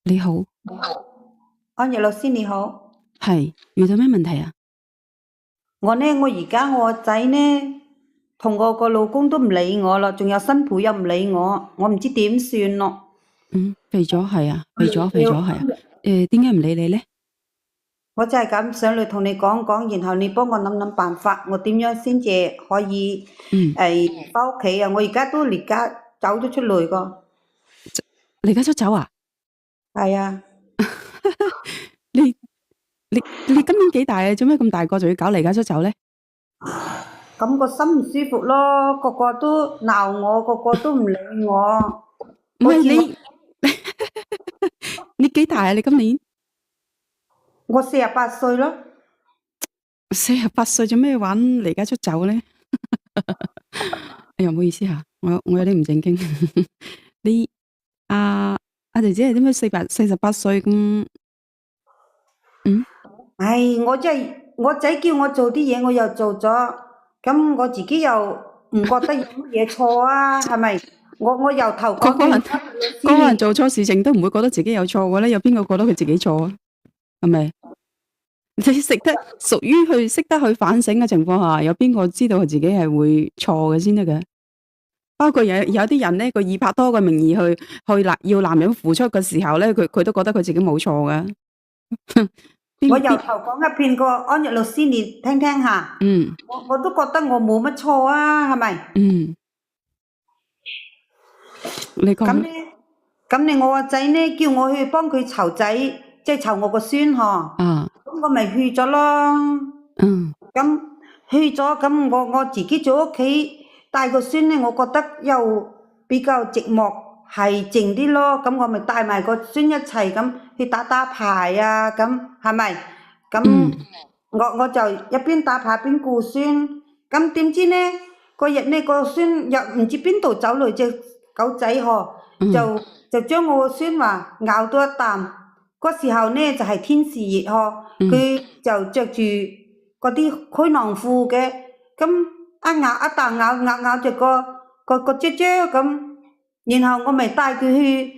你好，安逸老師你好，係遇到咩問題啊？我而家我個仔呢，同我個老公都唔理我啦，仲有新抱又唔理我唔知點算咯。肥咗係啊，肥咗要係啊。點解唔理你咧？我真係咁想嚟同你講講，然後你幫我諗諗辦法，我點樣先至可以嗯，返屋企啊？我而家都離家走咗出嚟個，離家出走啊？係啊，你你今年幾大啊？做咩咁大個仲要搞離家出走咧？咁個心唔舒服咯，個個都鬧我，個個都唔理我，唔好似係你你幾大啊？你今年我48歲咯。48歲，做咩玩離家出走咧？哎呀，唔好意思吓，我有啲唔正經。你阿姐姐係點解48歲咁？唉，我真係我仔叫我做啲嘢，我又做咗，咁我自己又唔覺得有乜嘢錯啊？係咪？我由頭講到個個人個個人先，做錯事情都唔會覺得自己有錯嘅咧，有邊個覺得佢自己錯啊？係咪？你屬於識得去反省嘅情況下，有邊個知道佢自己係會錯嘅先得嘅？包括有啲人咧，佢以拍拖嘅名義要男人付出嘅時候咧，佢都覺得佢自己冇錯嘅。我邊邊由頭講一遍個安逸律師，你聽聽下，嗯我都覺得我冇乜錯啊，係咪？嗯，你講啦。咁咧，咁你我個仔呢，叫我去幫佢湊仔，即係湊我個孫嗬，啊咁我咪去咗咯。嗯咁去咗，咁我自己做屋企帶個孫咧，我覺得又比較寂寞，係靜啲咯。咁我咪帶埋個孫一齊咁去打打牌啊，咁係咪？咁嗯我就一邊打牌邊顧孫。咁點知呢嗰日呢個孫又唔知邊度走嚟隻狗仔嗬，嗯就將我個孫話咬咗一啖。嗰時候呢就係天時熱嗬，嗯佢就着住嗰啲開襠褲嘅，咁一咬一啖咬住個啫啫咁，然後我咪帶佢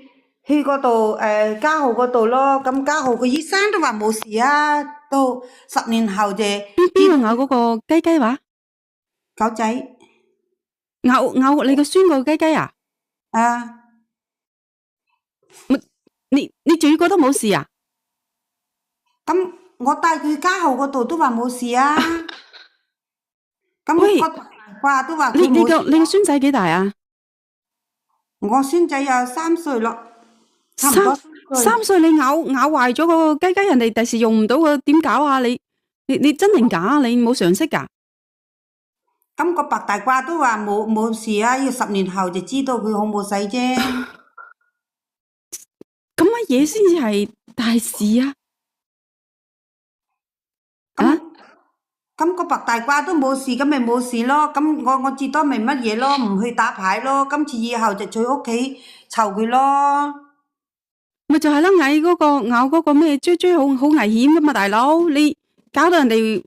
去嗰度家豪嗰度咯，咁家豪個醫生都話冇事啊，到10年後就知道邊個咬嗰個雞雞話？狗仔咬你個孫個雞雞啊？啊，你仲要覺得冇事啊？咁我帶佢去家豪嗰度都話冇事啊，咁喂，個話都話你你佢冇事，個你個孫仔幾大啊？我孫仔有3歲咯，差唔多三3歲。三歲你咬壞咗個雞雞，人哋第時用唔到嘅，點搞啊？你真定假啊？你冇常識㗎？咁個白大褂都話冇事啊，要10年後就知道佢好冇使啫。咁乜嘢先至係大事啊？啊？咁咁個白大褂都冇事，咁咪冇事咯。咁我至多咪乜嘢咯，唔去打牌咯。今次以後就喺屋企湊佢咯。咪就係咯，咬嗰個咩追追好危險噶嘛，大佬！你搞到人哋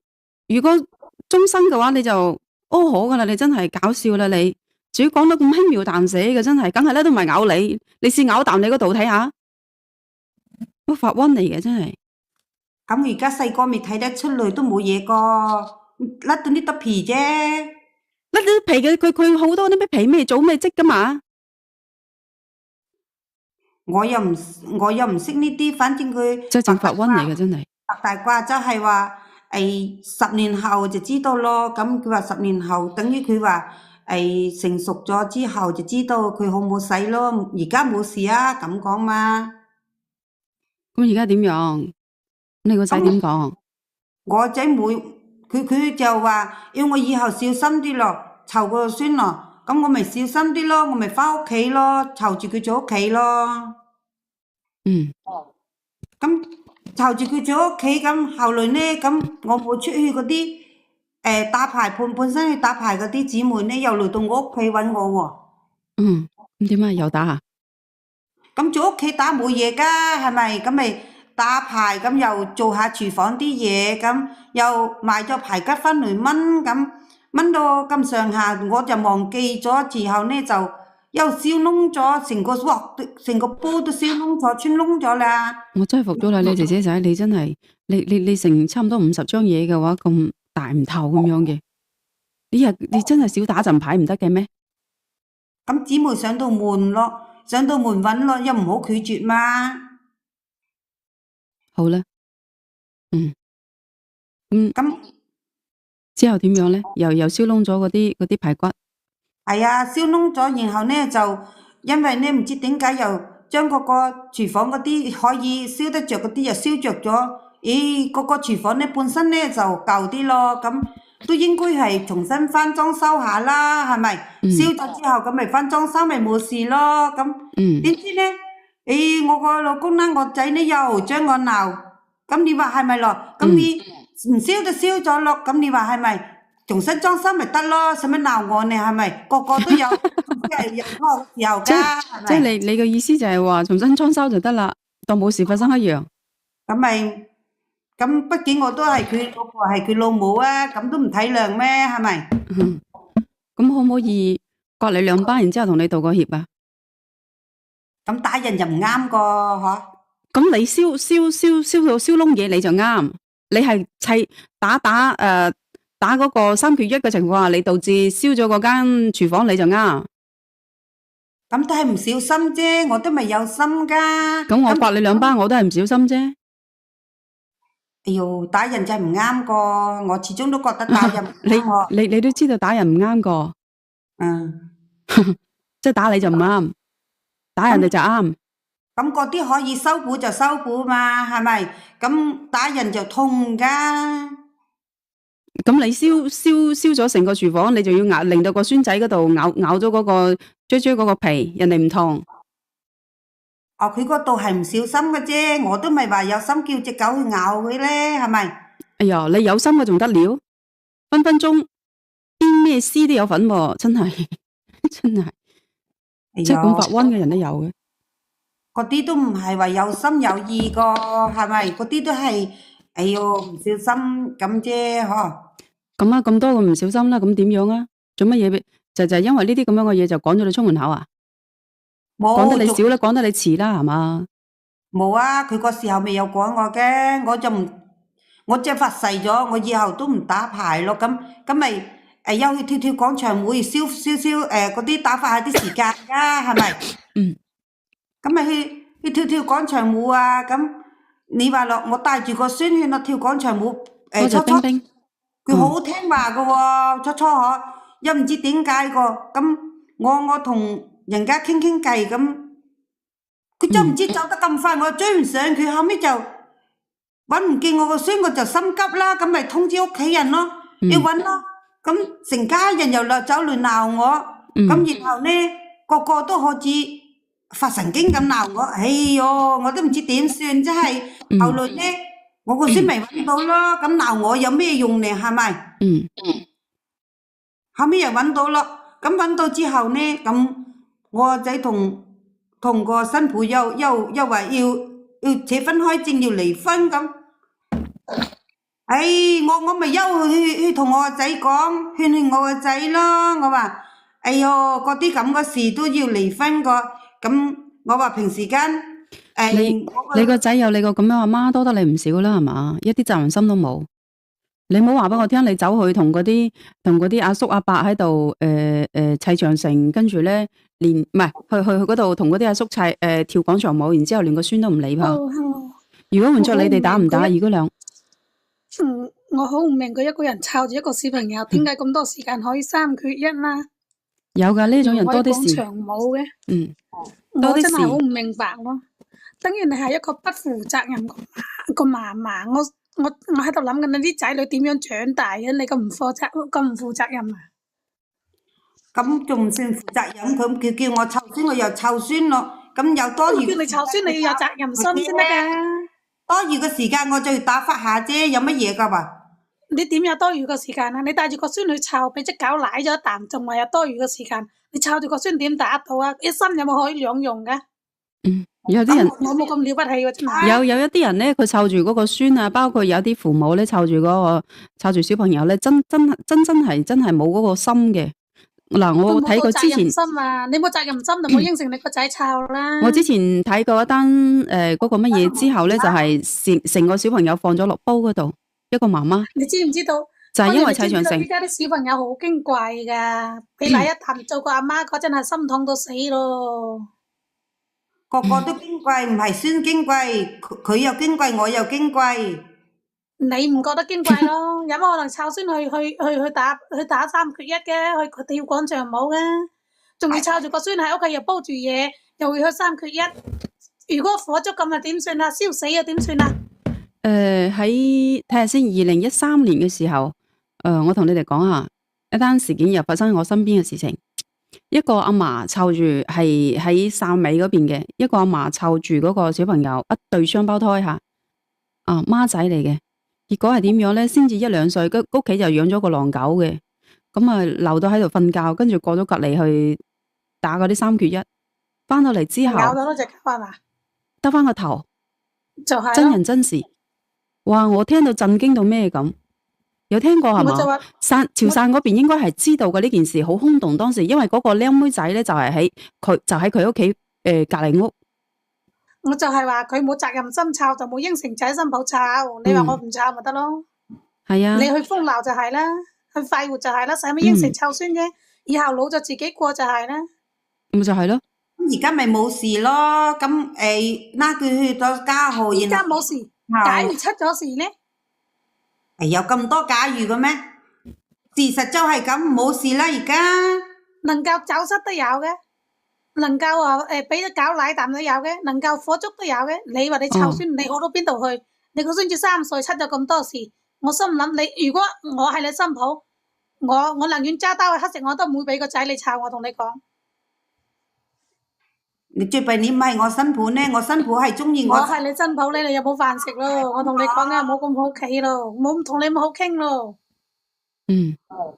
如果終身嘅話，你就屙可噶啦！你真係搞笑啦你！仲要講得咁輕描淡寫嘅，真係，梗係咧都唔係咬你，你試咬啖你嗰度睇下，都發瘟嚟嘅真係。咁而家細個未睇得出嚟都冇嘢個，甩到呢得皮啫。甩啲皮嘅，佢好多啲咩皮咩組咩織噶嘛。我又唔識呢啲，反正佢即係正發瘟嚟嘅，真係。白大褂就係話10年後就知道咯。咁佢話10年後等於佢話成熟咗之後就知道佢好冇使咯。而家冇事啊，咁講嘛。咁而家點樣？你個仔點講？我仔妹佢就話要我以後小心啲咯，湊個孫咯。咁我咪小心啲咯，我咪返屋企咯，湊住佢做屋企咯。嗯。咁湊住佢做屋企，咁後來呢，咁我冇出去嗰啲打牌本身去打牌嗰啲姊妹呢，又嚟到我屋企揾我喎。嗯，咁點啊？又打啊？咁做屋企打冇嘢㗎，係咪？咁咪打牌，咁又做下廚房啲嘢，咁又買咗牌吉翻嚟炆，咁炆到咁上下，我就忘記咗，之後呢就又燒燶咗，成個鑊成個煲都燒燶咗，穿燶咗啦。我真係服咗啦，你姐姐仔，你真係你成差唔多50張嘢嘅話，咁大唔透咁樣嘅，你真係少打陣牌唔得嘅咩？咁姊妹上到門咯，上到門揾咯，又唔好拒絕嘛。好啦，咁之後點樣咧？又燒燶咗嗰啲排骨。係啊，燒燶咗，然後咧就因為咧唔知點解又將嗰個廚房嗰啲可以燒得着嗰啲又燒着咗。咦，嗰個廚房咧本身咧就舊啲咯，咁都應該係重新翻裝修下啦，係咪？燒咗之後咁咪翻裝修咪冇事咯。咁點知咧？咦，我個老公啦，我仔咧又將我鬧，咁你話係咪咯？咁你唔燒就燒咗咯，咁你話係咪？重新裝修咪得咯，使乜鬧我呢？係咪？個個都有即係有嗰個時候㗎，係咪？即係你嘅意思就係話重新裝修就得啦，當冇事發生一樣。咁咪咁，畢竟我都係佢老婆，係佢老母啊，咁都唔體諒咩？係咪？咁可唔可以割你兩巴，然之後同你道個歉啊？咁打人就唔啱個嗬。咁你燒到燒燶嘢你就啱，你係砌打嗰個3缺1嘅情況下，你導致燒咗嗰間廚房你就啱。咁都係唔小心啫，我都未有心噶。咁我刮你兩巴，我都係唔小心啫。哎喲，打人就係唔啱個，我始終都覺得打人唔啱。你都知道打人唔啱個，即係打你就唔啱，打人哋就啱。咁嗰啲可以修補就修補嘛，係咪？咁打人就痛噶。咁你燒咗成個廚房，你就要令到個孫仔嗰度咬咗嗰個追嗰個皮，人哋唔痛。哦，佢嗰度係唔小心嘅啫，我都咪話有心叫隻狗去咬佢咧，係咪？哎呀，你有心嘅仲得了，分分鐘邊咩絲都有份喎，真係真係，即係咁發瘟嘅人都有嘅。嗰啲都唔係話有心有意個，係咪？嗰啲都係，哎喲唔小心咁啫，嗬。咁啊，咁多個唔小心啦，咁點樣啊？做乜嘢？就因為呢啲咁樣嘅嘢就趕咗你出門口啊？趕得你少啦，趕得你遲啦，係嘛？冇啊，佢個時候未有趕我嘅，我即係發誓咗，我以後都唔打牌咯。咁咪又去跳廣場舞，燒嗰啲打發下啲時間噶，係咪？咁咪去跳廣場舞啊！咁你話咯，我帶住個孫去咯跳廣場舞，初冰，佢好聽話噶喎，初嗬，又唔知點解個，咁我同人家傾偈咁，佢就唔知走得咁快，我追唔上佢，後尾就搵唔見我個孫，我就心急啦，咁咪通知屋企人咯，要搵咯，咁成家人又走嚟鬧我，咁然後呢個個都好似發神經咁鬧我，哎喲，我都唔知點算，真係後來呢，我個孫咪搵到咯，咁鬧我有咩用呢？係咪？後尾又搵到咯，咁搵到之後呢，咁我個仔同個新抱又話要扯分開證，要離婚咁。我咪去同我個仔講，勸我個仔咯。我話，哎喲，嗰啲咁嘅事都要離婚個。咁我話平時間，你個仔有你個咁樣阿媽多得你唔少啦，係嘛？一啲責任心都冇。你唔好話俾我聽，你走去同嗰啲阿叔阿伯喺度砌長城，跟住咧唔係去嗰度同嗰啲阿叔跳廣場舞，然之後連個孫都唔理噃。如果換作你哋打唔打？如果我好唔明佢一個人湊住一個小朋友，點解咁多時間可以3缺1啦？有噶呢種人多啲事。廣場舞嘅，多啲事。我真係好唔明白咯。等於你係一個不負責任個嫲嫲，我喺度諗緊你啲仔女點樣長大嘅？你咁唔負責任啊？咁仲唔算負責任？佢叫我湊孫，我又湊孫咯。咁有多餘。叫你湊孫，你要有責任心先得噶。多餘嘅時間我就要打發下啫，有乜嘢噶嘛？你點有多餘嘅時間啊？你帶住個孫去湊，俾隻狗舐咗一啖，仲話有多餘嘅時間？你湊住個孫點打得到啊？一心有冇可以兩用嘅？有啲人我冇咁了不起喎，真係。有一啲人咧，佢湊住嗰個孫啊，包括有啲父母咧湊住小朋友咧，真係冇嗰個心嘅。嗱，佢我冇個責任睇過之前，心啊！你冇責任心就冇應承你個仔湊啦。我之前睇過一單嗰個乜嘢之後咧，就係成個小朋友放咗落煲嗰度，一個媽媽你知唔知道？就係因為你知唔知道砌長城依，家啲小朋友好矜貴噶，俾奶一啖做個阿媽嗰陣係心痛到死咯。個個都矜貴，唔係孫矜貴，佢又矜貴，我又矜貴。你唔覺得矜貴咯？有乜可能湊孫去打三缺一嘅，去跳廣場舞嘅，仲要湊住個孫喺屋企又煲住嘢，又要去三缺一。如果火燭咁啊點算啊？燒死啊點算啊？喺睇下先，2013年嘅時候，我同你哋講下一單事件又發生喺我身邊嘅事情。一個阿嫲湊住係喺汕尾嗰邊嘅，一個阿嫲湊住嗰個小朋友，一對雙胞胎吓，孖仔嚟嘅。結果係點樣咧？先至1-2歲，屋企就養咗個狼狗嘅，咁啊留到喺度瞓覺，跟住過咗隔離去打嗰啲3缺1，翻到嚟之後咬到嗰隻狗係嘛？得翻個頭，就係真人真事。哇！我聽到震驚到咩咁？有聽過係嘛？潮汕嗰邊應該係知道嘅呢件事，好轟動當時，因為嗰個靚妹仔咧就係喺佢屋企隔離屋。我就係話佢冇責任心湊，就冇應承仔新抱湊。你話我唔湊咪得咯？係啊，你去風鬧就係啦，去快活就係啦，使乜應承湊孫啫？以後老咗自己過就係啦。咁就係咯。而家咪冇事咯，咁拉佢去咗家號，而家冇事，假如出咗事呢？有咁多假如嘅咩？事實就係咁，冇事啦。而家能夠走失都有嘅，能夠話俾咗狗奶啖都有嘅，能夠火燭都有嘅。你話你湊孫，你好到邊度去？你個孫子3歲出咗咁多事，我心諗你如果我係你新抱，我寧願揸刀去乞食，我都唔會俾個仔你湊。我同你講，你最弊你唔係我新抱呢，我新抱係中意我。我係你新抱咧，你又冇飯食咯。我同你講嘅冇咁好企咯，冇同你咁好傾咯。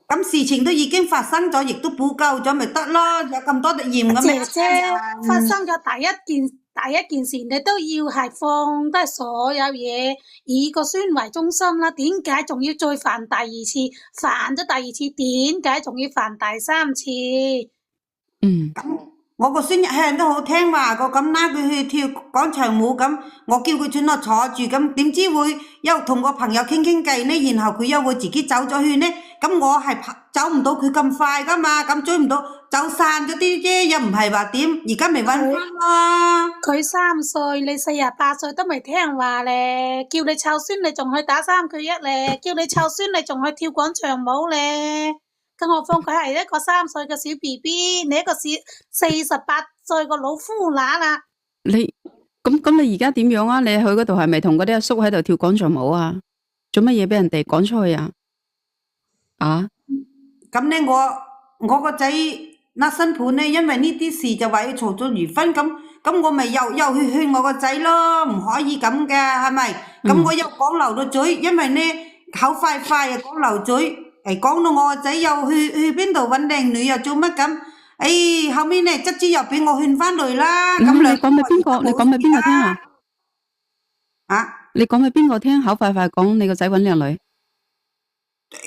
咁事情都已經發生咗，亦都補救咗，咪得咯。有咁多鹽咁姐姐發生咗第一件事，你都要係放低所有嘢，以個孫為中心啦。點解仲要再犯第二次？犯咗第二次，點解仲要犯第3次？我個孫一向都好聽話個，咁拉佢去跳廣場舞咁，我叫佢轉落坐住咁，點知會又同個朋友傾偈呢？然後佢又會自己走咗去呢？咁我係走唔到佢咁快噶嘛，咁追唔到，走散咗啲啫，又唔係話點？而家咪搵翻咯。佢3歲，你48歲都未聽話咧，叫你湊孫你仲去打3缺1咧，叫你湊孫你仲去跳廣場舞咧。更何況佢係一個3歲嘅小 BB， 你一個48歲個老夫乸啦。你而家點樣啊？你去嗰度係咪同嗰啲阿叔喺度跳廣場舞啊？做乜嘢俾人哋趕出去啊？咁呢我個仔嗱新抱呢，因為呢啲事就話要嘈咗離婚，咁我咪又去勸我個仔咯，唔可以咁嘅，係咪？咁我又講漏咗嘴，因為呢口快啊講漏嘴。講到我個仔又去邊度搵靚女又做乜咁？後面呢卒之又俾我勸翻嚟啦。咁你講俾邊個？你講俾邊個聽啊？你講俾邊個聽？口快講你個仔搵靚女。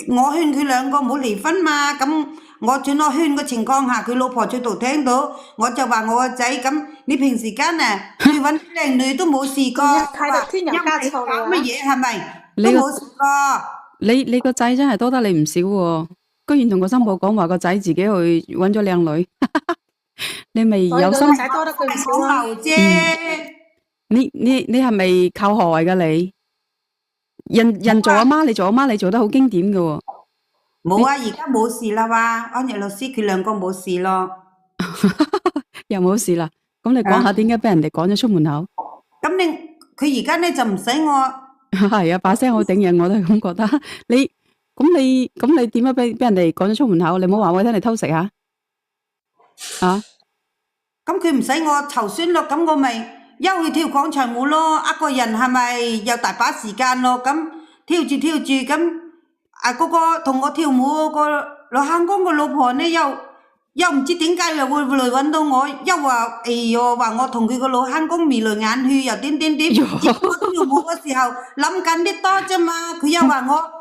我勸佢兩個唔好離婚嘛。咁我轉我勸嘅情況下，佢老婆喺度聽到，我就話我個仔咁，你平時間啊去搵靚女都冇試過，睇到添油加醋啦。乜嘢係咪？都冇試過。你個仔真係多得你唔少喎，居然同個新抱講話個仔自己去搵咗靚女，你咪有心仔多得佢唔少啦。你係咪靠學位噶你？人做阿媽，你做阿媽，你做得好經典噶喎。冇啊，而家冇事啦嘛，安逸老師佢兩個冇事咯。又冇事啦，咁你講下點解俾人哋趕咗出門口？咁佢而家呢就唔使我。係啊，把聲好頂人，我都係咁覺得。你點解俾人哋趕咗出門口？你唔好話我聽你偷食啊！咁佢唔使我籌孫咯，咁我咪又去跳廣場舞咯。一個人係咪有大把時間咯？咁跳住咁，嗰個同我跳舞個老坑公個老婆呢又唔知點解又會嚟搵到我，又話話我同佢個老坑公眉來眼去，又點，結果跳舞嗰時候諗緊啲多啫嘛，佢又話我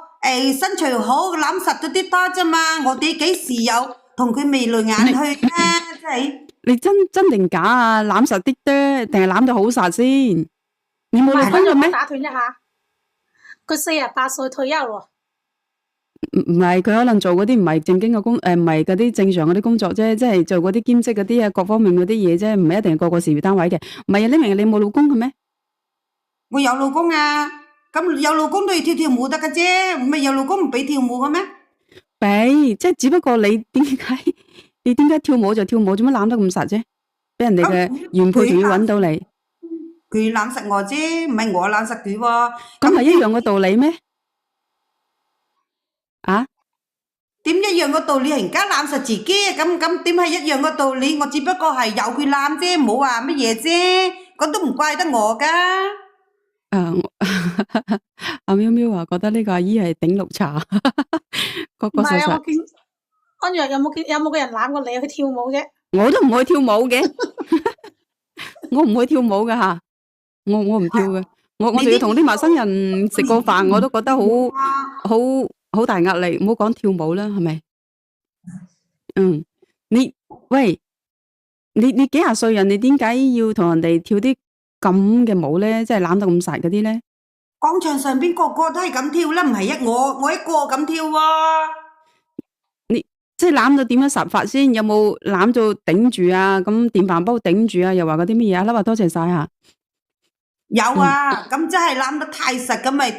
身材好攬實咗啲多啫嘛，我哋幾時有同佢眉來眼去啦，真係。你真定假啊？攬實啲啫，定係攬到好實先？你冇唔係，老公嘅咩？我打斷一下，佢48歲退休咯。唔係，佢可能做嗰啲唔係正經嘅工，唔係嗰啲正常嗰啲工作啫，即係做嗰啲兼職嗰啲啊，各方面嗰啲嘢啫，唔係一定係個事業單位嘅。唔係啊，你明你冇老公嘅咩？我有老公啊，咁有老公都要跳舞得嘅啫，唔係有老公唔俾跳舞嘅咩？俾，即係只不過你點解跳舞就跳舞，做乜攬得咁實啫？俾人哋嘅原配仲要揾到你，佢攬實我啫，唔係我攬實佢喎。咁係一樣嘅道理咩？啊？點一樣嘅道理？人家攬實自己，咁點係一樣嘅道理？我只不過係由佢攬啫，冇話乜嘢啫，咁都唔怪得我噶。阿喵喵話覺得呢個阿姨係頂綠茶，個唔係啊，實實。我見安若有冇個人攬過你去跳舞啫？我都唔會跳舞嘅，我唔會跳舞噶吓，我唔跳嘅，我仲要同啲陌生人食個飯，我都覺得好大壓力，唔好講跳舞啦，係咪？喂，你幾廿歲人，你點解要同人哋跳啲咁嘅舞咧？即係攬得咁實嗰啲咧？廣場上邊個個都係咁跳啦，唔係我一個咁跳喎。即係攬到點樣實法先？有冇攬到頂住啊？咁電飯煲頂住啊？又話嗰啲乜嘢啊？粒話多謝晒吓。有啊，咁真係攬得太實，咁咪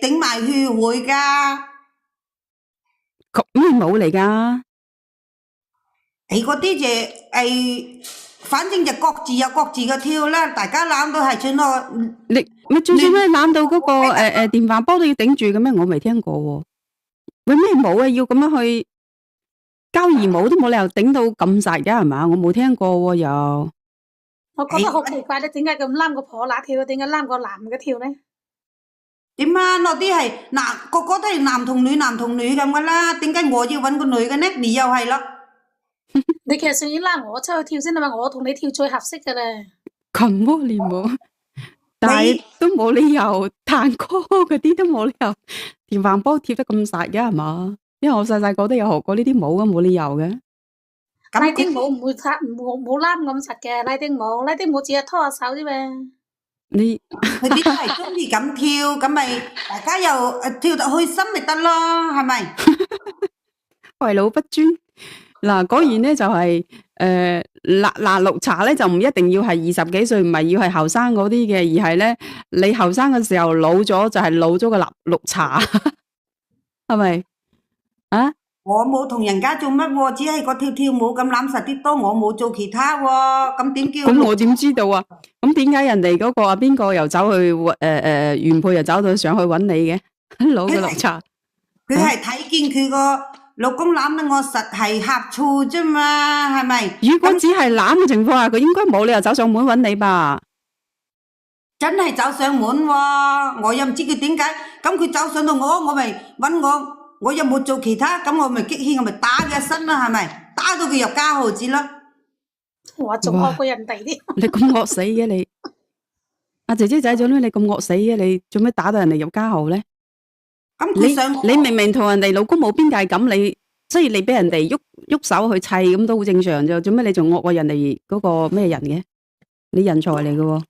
頂埋去會噶。咩舞嚟噶？嗰啲就反正就各自有各自嘅跳啦，大家攬到係算咯。你咪最少咩攬到嗰個電飯煲都要頂住嘅咩？我未聽過喎。喂，咩舞啊？要咁樣去交誼舞都冇理由頂到咁實嘅係嘛？我冇聽過喎又。我覺得好奇怪，你點解咁攬個婆乸跳，點解攬個男嘅跳呢？點啊？嗰啲係嗱，個個都係男同女咁噶啦，點解我要揾個女嘅呢？你又係咯。你其實想要拉我出去跳先啊嘛，我同你跳最合適嘅咧。群魔練舞，但係都冇理由彈歌嗰啲都冇理由電飯煲跳得咁實嘅係嘛？因為我細個都有學過呢啲舞嘅，冇理由嘅。拉丁舞唔會冇攬咁實嘅，拉丁舞只係拖下手啫嘛。佢啲係中意咁跳，咁咪大家又跳得開心咪得咯，係咪？為老不尊。嗱，果然咧就係綠茶咧就唔一定要係20幾歲，唔係要係後生嗰啲嘅，而係咧你後生嘅時候老咗就係老咗個綠茶，係咪？啊？我冇同人家做乜喎，只係個跳舞咁攬實啲多，我冇做其他喎，咁點叫？咁我點知道啊？咁點解人哋嗰個邊個又走去原配又走到上去揾你嘅？老嘅綠茶，佢係睇見佢個老公攬得我實係呷醋啫嘛，係咪？如果只係攬嘅情況下，佢應該冇理由走上門揾你吧？真係走上門喎，我又唔知佢點解，咁佢走上到我咪揾我又冇做其他，咁我咪激氣，我咪打佢一身啦，係咪？打到佢入家號子啦。我仲惡過人哋啲。你咁惡死嘅你，阿姐姐仔做咩你咁惡死嘅？你做咩打到人哋入家號咧？你明明同人哋老公冇邊界感，所以你俾人哋喐手去砌咁都好正常啫。做咩你仲惡過人哋嗰個咩人嘅？你人才嚟嘅喎。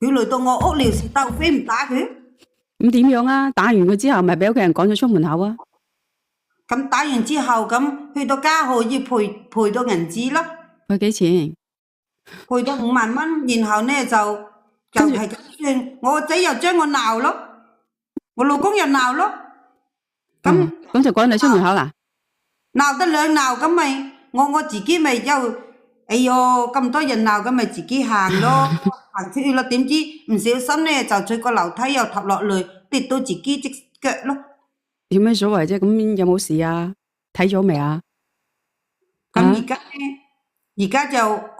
佢嚟到我屋撩事鬥非唔打佢？咁點樣啊？打完佢之後，咪俾屋企人趕咗出門口啊？咁打完之後，咁去到家號要賠到銀紙咯。賠幾錢？賠到5萬蚊，然後呢就係咁算。我個仔又將我鬧咯，我老公又鬧咯。咁就趕你出門口啦？鬧得兩鬧，咁咪我自己咪又哎喲咁多人鬧，咁咪自己行咯，行出去咯。點知唔小心呢就坐個樓梯又揼落嚟，跌到自己隻腳咯。有咩所謂啫？咁有冇事啊？睇咗未啊？咁而家就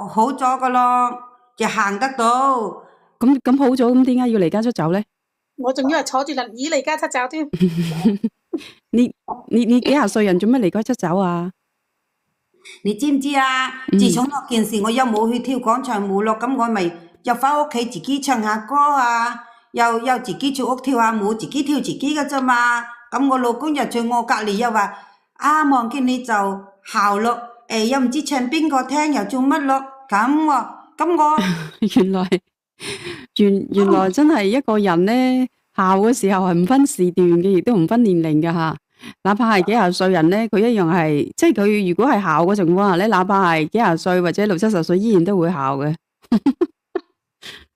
好咗噶咯，就行得到。咁好咗，咁點解要離家出走咧？我仲以為坐住輪椅離家出走添。你幾廿歲人做咩離家出走啊？你知唔知啊？自從嗰件事，我又冇去跳廣場舞咯，咁我咪又翻屋企自己唱下歌啊，又自己做屋跳下舞，自己跳自己嘅啫嘛。咁我老公又在我隔籬又話啊，望見你就笑咯，又唔知唱邊個聽又做乜咯，咁喎，咁我原來真係一個人咧孝嘅時候係唔分時段嘅，亦都唔分年齡嘅吓。哪怕係幾廿歲人咧，佢一樣係，即係佢如果係孝嘅情況下咧，哪怕係幾廿歲或者60、70歲，依然都會孝嘅。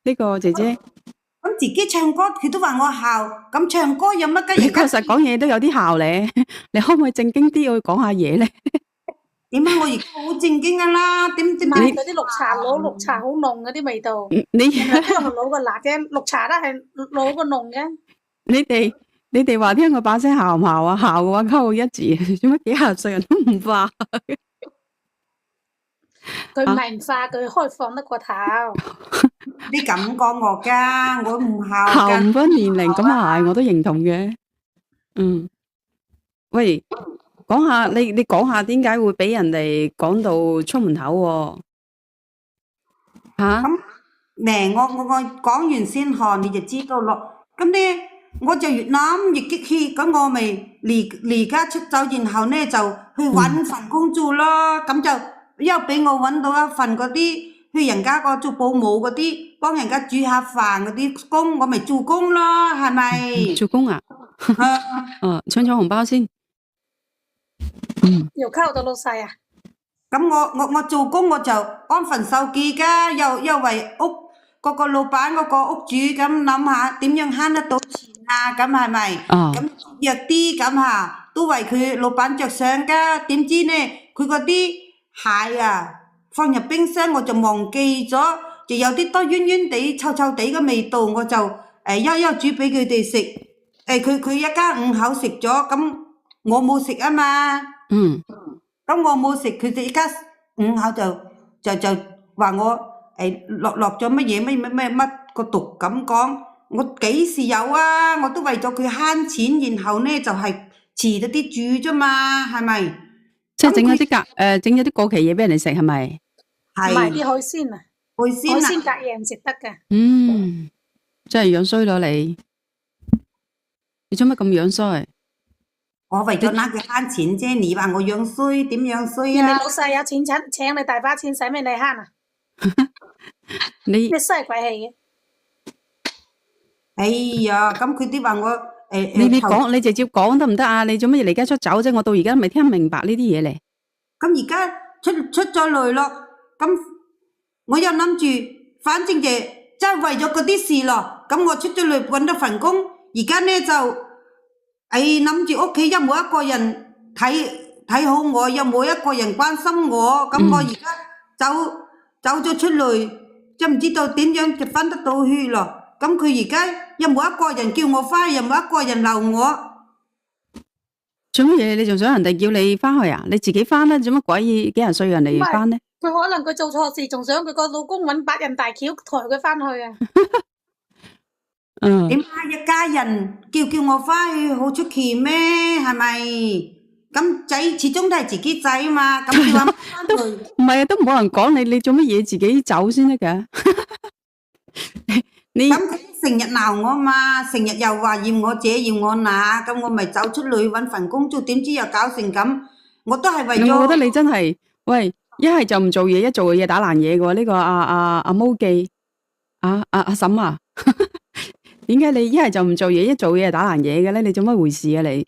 呢個姐姐，咁自己唱歌佢都話我孝，咁唱歌有乜嘅？你確實講嘢都有啲孝咧，你可唔可以正經啲去講下嘢咧？點解我而家好正經噶啦？點唔係嗰啲綠茶佬，綠茶好濃嗰啲味道。你香港佬個辣嘅，綠茶都係老個濃嘅。你哋話聽我把聲孝唔孝啊？孝嘅話溝好一字，做乜幾廿歲人都唔化？佢唔係唔化，佢開放得過頭。你咁講我噶，我唔孝孝噶。唔分年齡，咁啊係，我都認同嘅。嗯，喂，講下你講下點解會俾人哋趕到出門口喎？吓？咁嗱，我講完先學，你就知道咯。咁咧，我就越諗越激氣，咁我咪離家出走，然後咧就去揾份工做咯。咁就又俾我揾到一份嗰啲去人家個做保姆嗰啲，幫人家煮下飯嗰啲工，我咪做工咯，係咪？做工啊？搶紅包先。又溝到老細啊？咁我做工我就安分守己噶，又為屋嗰個老闆嗰個屋主咁諗下點樣慳得到錢啊？咁係咪？咁弱啲咁吓，都為佢老闆着想噶。點知呢，佢嗰啲蟹啊放入冰箱我就忘記咗，就有啲多冤冤地、臭臭地嘅味道，我就一煮俾佢哋食。佢一家5口食咗，咁我冇食啊嘛。咁我冇食，佢哋一家5口就話我落咗乜嘢乜個毒咁講，我幾時有啊？我都為咗佢慳錢，然後呢就係遲咗啲煮啫嘛，係咪？即係整咗啲過期嘢俾人哋食，係咪？唔係啲海鮮啊，海鮮隔夜唔食得嘅。真係樣衰咯你！你做乜咁樣衰？我為咗拿佢慳錢啫，你話我樣衰，點樣衰啊？人哋老細有錢請你大把錢，使咩你慳啊？你嘥鬼氣嘅。哎呀，咁佢啲話我你直接講得唔得啊？你做乜嘢離家出走啫？我到而家未聽明白呢啲嘢嚟。咁而家出咗嚟咯，咁我又諗住，反正就真係為咗嗰啲事咯。咁我出咗嚟搵到份工，而家呢就。諗住屋企又冇一個人睇好我，又冇一個人關心我，咁我而家走咗出嚟，就唔知道點樣就翻得到去咯。咁佢而家又冇一個人叫我翻，又冇一個人留我。做乜嘢？你仲想人哋叫你翻去啊？你自己翻啦，做乜鬼幾廿歲人嚟翻呢？佢可能佢做錯事，仲想佢個老公搵百人大轎抬佢翻去啊！點解一家人叫我翻去好出奇咩？係咪？咁仔始終都係自己仔嘛，咁叫我翻去。唔係啊，都冇人講你做乜嘢自己走先得㗎？咁佢成日鬧我嘛，成日又話要我這要我那，咁我咪走出去搵份工做，點知又搞成咁，我都係為咗。我覺得你真係，喂，一係就唔做嘢，一做嘢打爛嘢嘅喎。呢個阿毛記，阿嬸啊。點解你一係就唔做嘢，一做嘢就打爛嘢嘅咧？你做乜回事啊你？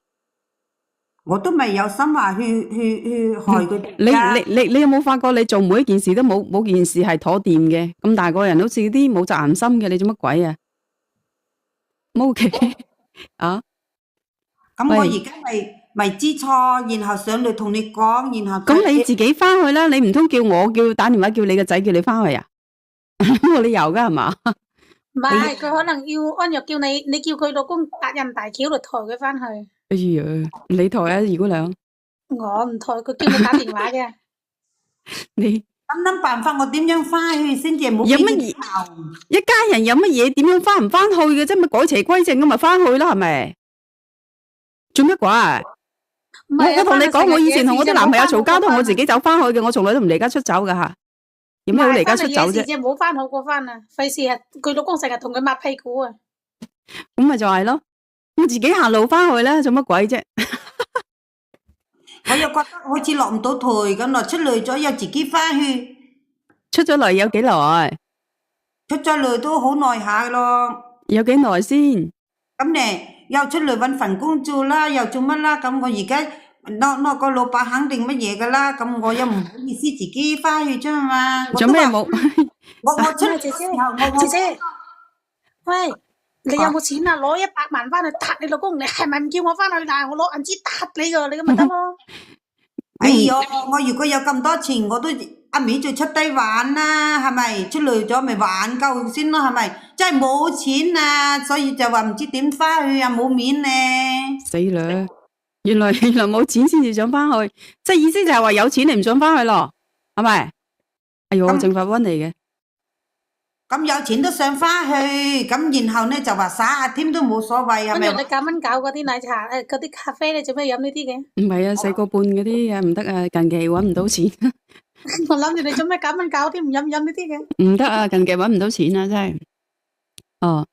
我都未有心話去害佢哋。你有冇發覺你做每一件事都冇件事係妥掂嘅？咁大個人好似啲冇責任心嘅，你做乜鬼啊？冇嘅啊！咁我而家咪知錯，然後上嚟同你講，然後咁你自己翻去啦。你唔通叫我打電話叫你個仔叫你翻去啊？冇理由噶係嘛？唔係，佢可能要安若叫你叫佢老公百人大轎嚟抬佢翻去。哎呀，你抬啊，二姑娘。我唔抬，佢叫你打電話嘅。你諗辦法，我點樣翻去先至冇？有乜嘢？一家人有乜嘢？點樣翻唔翻去嘅啫？咪改邪歸正咁咪翻去啦，係咪？做乜鬼？我同你講，我以前同我啲男朋友嘈交都係我自己走翻去嘅，我從來都唔離家出走噶吓。有咩好離家出走啫？冇翻好過翻啊！費事啊！佢老公成日同佢抹屁股啊！咁咪就係咯，我自己行路翻去啦，做乜鬼啫？我又覺得好似落唔到台咁咯，出嚟咗又自己翻去，出咗嚟有幾耐？出咗嚟都好耐下咯。有幾耐先？咁咧又出嚟揾份工做啦，又做乜啦？咁我而家攞個老闆肯定乜嘢噶啦，咁我又唔好意思自己翻去啫嘛。做咩冇？我出嚟姐姐嘅時候，姐姐，喂，你有冇錢啊？攞100萬翻去撻你老公，你係咪唔叫我翻去嗱？我攞銀紙撻你噶，你咁咪得咯？哎喲，我如果有咁多錢，我都阿美就出低玩啦，係咪？出嚟咗咪玩夠先咯，係咪？真係冇錢啊，所以就話唔知點翻去啊，冇面咧。死啦！原來冇錢先至想翻去，即係意思就係話有錢你唔想翻去咯，係咪？哎喲，正法溫嚟嘅。咁有錢都想翻去，咁然後咧就話耍下添都冇所謂，係咪？跟住你9蚊搞嗰啲奶茶嗰啲咖啡，你做咩飲呢啲嘅？唔係啊，4個半嗰啲啊唔得啊，近期搵唔到錢。我諗住你做咩9蚊搞啲唔飲呢啲嘅？唔得啊，近期搵唔到錢啊，真係。哦，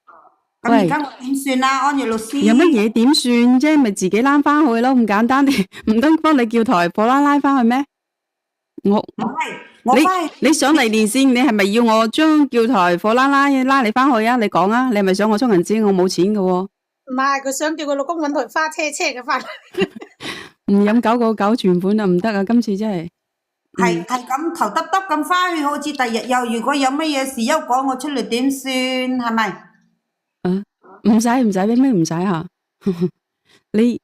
咁而家我點算啊？安逸老師有乜嘢點算啫？咪自己拉翻去咯，咁簡單啲，唔通幫你叫台貨拉翻去咩？我唔係，我翻去你上嚟連線，你係咪要我將叫台貨拉你翻去啊？你講啊，你係咪想我充銀紙？我冇錢㗎喎。唔係，佢想叫佢老公搵台花車佢翻嚟。唔飲999存款啊，唔得啊！今次真係係咁頭耷耷咁翻去，好似第日又如果有乜嘢事休講我出嚟點算？係咪？啊，唔使咩唔使吓？你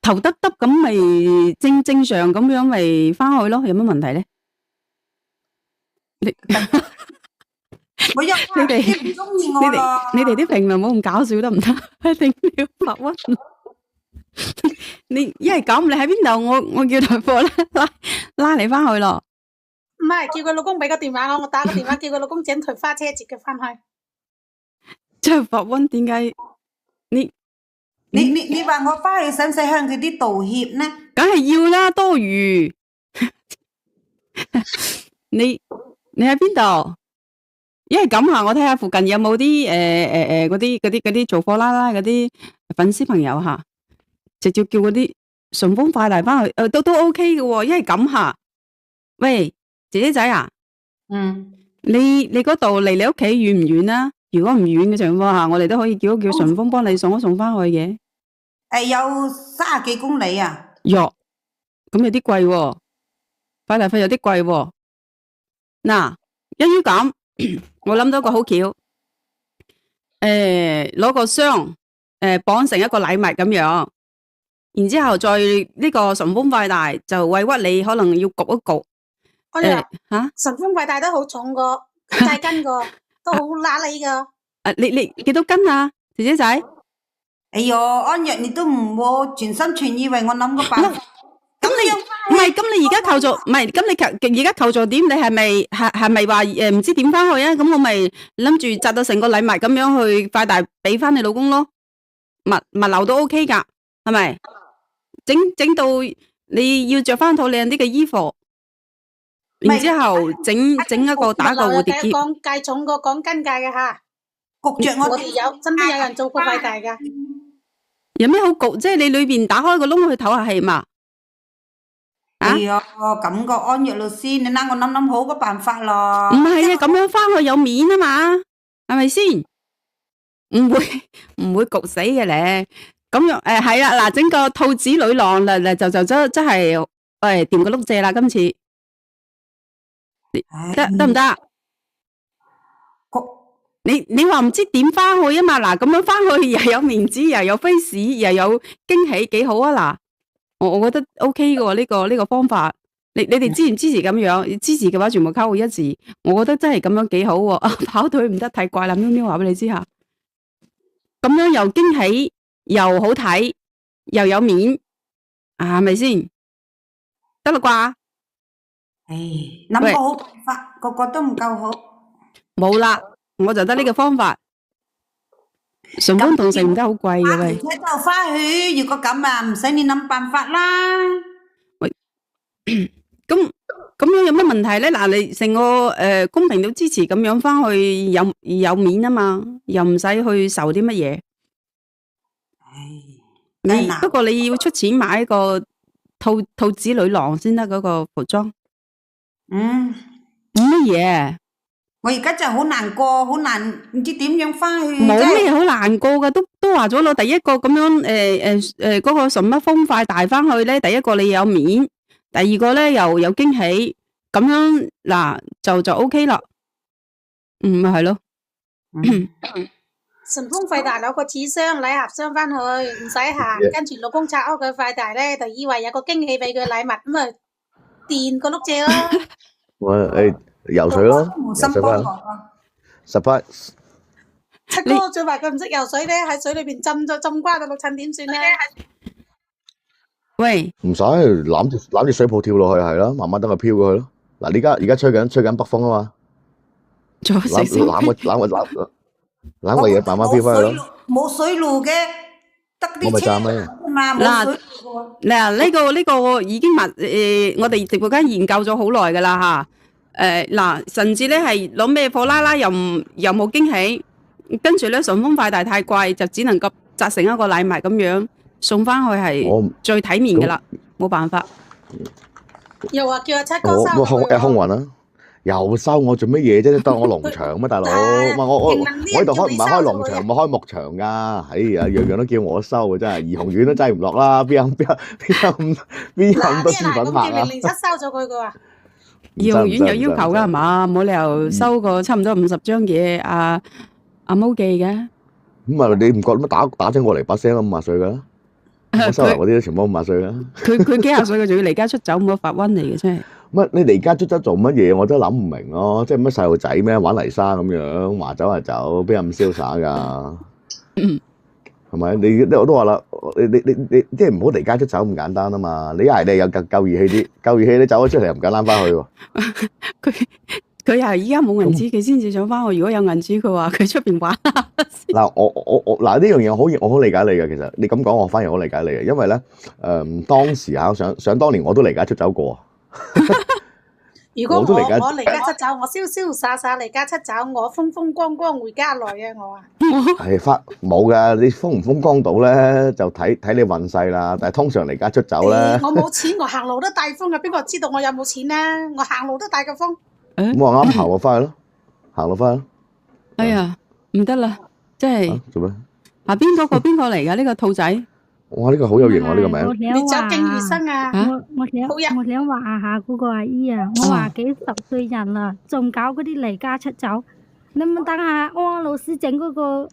頭耷耷咁咪正常咁樣咪翻去咯，有乜問題咧？我一你哋唔中意我咯。你哋啲評論冇咁搞笑得唔得？一定要發溫。你一係咁，你喺邊度？我叫台貨拉你翻去咯。唔係，叫佢老公俾個電話我打個電話叫佢老公整台花車接佢翻去。即係發溫，點解？你話我翻去使唔使向佢啲道歉呢？梗係要啦，多餘。你喺邊度？一係咁吓，我睇下附近有冇啲嗰啲做貨拉嗰啲粉絲朋友吓，直接叫嗰啲順豐快遞翻去，都 OK 嘅喎。一係咁吓，喂，姐姐仔啊，你嗰度離你屋企遠唔遠啊？如果唔遠嘅情況下，我哋都可以叫順豐幫你送一送翻去嘅。有30幾公里啊。喲，咁有啲貴喎，快遞費有啲貴喎。嗱，一於咁，我諗到個好橋，攞個箱，綁成一個禮物咁樣，然之後再呢個順豐快遞就委屈你，可能要焗一焗。順豐快遞都好重個，大斤個，都好揦你噶。你幾多斤啊，姐姐仔？哎喲，安逸你都唔好全心全意為我諗個辦法。咁你而家求助，唔係咁你而家求助點？你係咪話唔知點翻去啊？咁我咪諗住紮到成個禮物咁樣去快遞俾翻你老公咯，物流都 OK 噶，係咪？整到你要着翻套靚啲嘅衣服，然之後整一個打個蝴蝶結。講計重過講斤計嘅吓，焗着我哋真係有人做過快遞噶。有咩好焗？即係你裏邊打開個窿去唞下氣嘛。哎呀，咁個安逸老師，你諗我諗好個辦法咯。唔係啊，咁樣翻去有面啊嘛，係咪先？唔會焗死嘅咧。咁樣係啦，嗱，整個兔子女郎就真係掂個碌蔗啦，今次得唔得？你話唔知點翻去啊嘛？嗱，咁樣翻去又有面子，又有 face，又有驚喜，幾好啊！嗱。我覺得 OK 嘅呢個方法，你哋支唔支持咁樣？支持嘅話，全部溝一致。我覺得真係咁樣幾好喎。跑腿唔得太怪啦，喵喵話俾你知下。咁樣又驚喜，又好睇，又有面，係咪先？得啦啩？諗個好辦法，個個都唔夠好。冇啦，我就得呢個方法。順豐同城唔得好貴嘅喂。而且就翻去，如果咁啊，唔使你諗辦法啦。喂，咁樣有乜問題咧？嗱，你成個公平到支持咁樣翻去有面啊嘛，又唔使去受啲乜嘢。不過你要出錢買一個兔子女郎先得嗰個服裝。嗯，冇乜嘢，我而家就好難過，好難唔知點樣翻去。冇真係咩好難過嘅，都話咗咯。第一個咁樣嗰個什麼風快帶翻去咧，第一個你有面，第二個咧又有驚喜，咁樣嗱就 OK 啦。咪係咯。順豐快遞攞個紙箱禮盒箱翻去，唔使行，跟住老公拆開佢快遞咧，就以為有個驚喜俾佢禮物，咁啊電個碌蔗咯。我游水咯，無心幫我啊！ surprise。七哥最壞佢唔識游水咧，喺水裏邊浸瓜到六親點算咧？喂，唔使攬住水泡跳落去係咯，慢慢等佢飄過去咯。嗱，而家吹緊北風啊嘛，仲有食燒攬個嘢慢慢飄翻去咯。冇水路嘅，得我咪啲車站咩？嘛，冇水路喎。嗱，呢個已經我哋直播間研究咗好耐噶啦吓。嗱，甚至咧係攞咩貨拉又冇驚喜，跟住咧順豐快遞太貴，就只能夠紮成一個禮物咁樣送翻去係最體面噶啦，冇辦法。又話叫阿七哥收我空運啦，又收我做乜嘢啫？當我農場咩大佬？我呢度唔係開農場，唔係開牧場噶。哎呀，樣樣都叫我收嘅真係，怡紅院都擠唔落啦，邊有咁多資本客啊？叫007收咗佢嘅話。怡紅院有要求噶係嘛？冇理由收個差唔多50張嘢阿毛記嘅。咁啊，你唔覺乜打親過嚟把聲都50歲噶啦？我收嚟嗰啲都全部50歲啦。佢幾廿歲，佢仲要離家出走，冇發瘟嚟嘅真係。乜你離家出走做乜嘢？我都諗唔明咯。即係乜細路仔咩玩泥沙咁樣，話走就走，邊有咁瀟灑㗎？係咪？我都話啦，你即係唔好離家出走咁簡單啊嘛！你係有夠義氣啲，夠義氣你走咗出嚟又唔敢攬翻去喎。佢又係依家冇銀紙，佢先至想翻去。如果有銀紙，佢話佢出邊玩。嗱，我嗱呢樣嘢我好理解你嘅。其實你咁講，我反而好理解你嘅，因為咧當時想當年我都離家出走過。如果我離家出走，我瀟瀟灑灑離家出走，我風風光光回家來啊！我話係冇㗎，你風唔風光到咧，就睇你運勢啦。但係通常離家出走咧，我冇錢，我行路都帶風嘅，邊個知道我有冇錢啊？我行路都帶個風。咁我啱行落翻去咯，行落翻去咯。哎呀，唔得啦，即係做咩？邊個嚟㗎？呢個兔仔？哇！呢個好有型喎，呢個名。你走勁餘生啊！我想話下嗰個阿姨啊，我話幾10歲人啦，仲搞嗰啲離家出走，你唔等下安老師整嗰個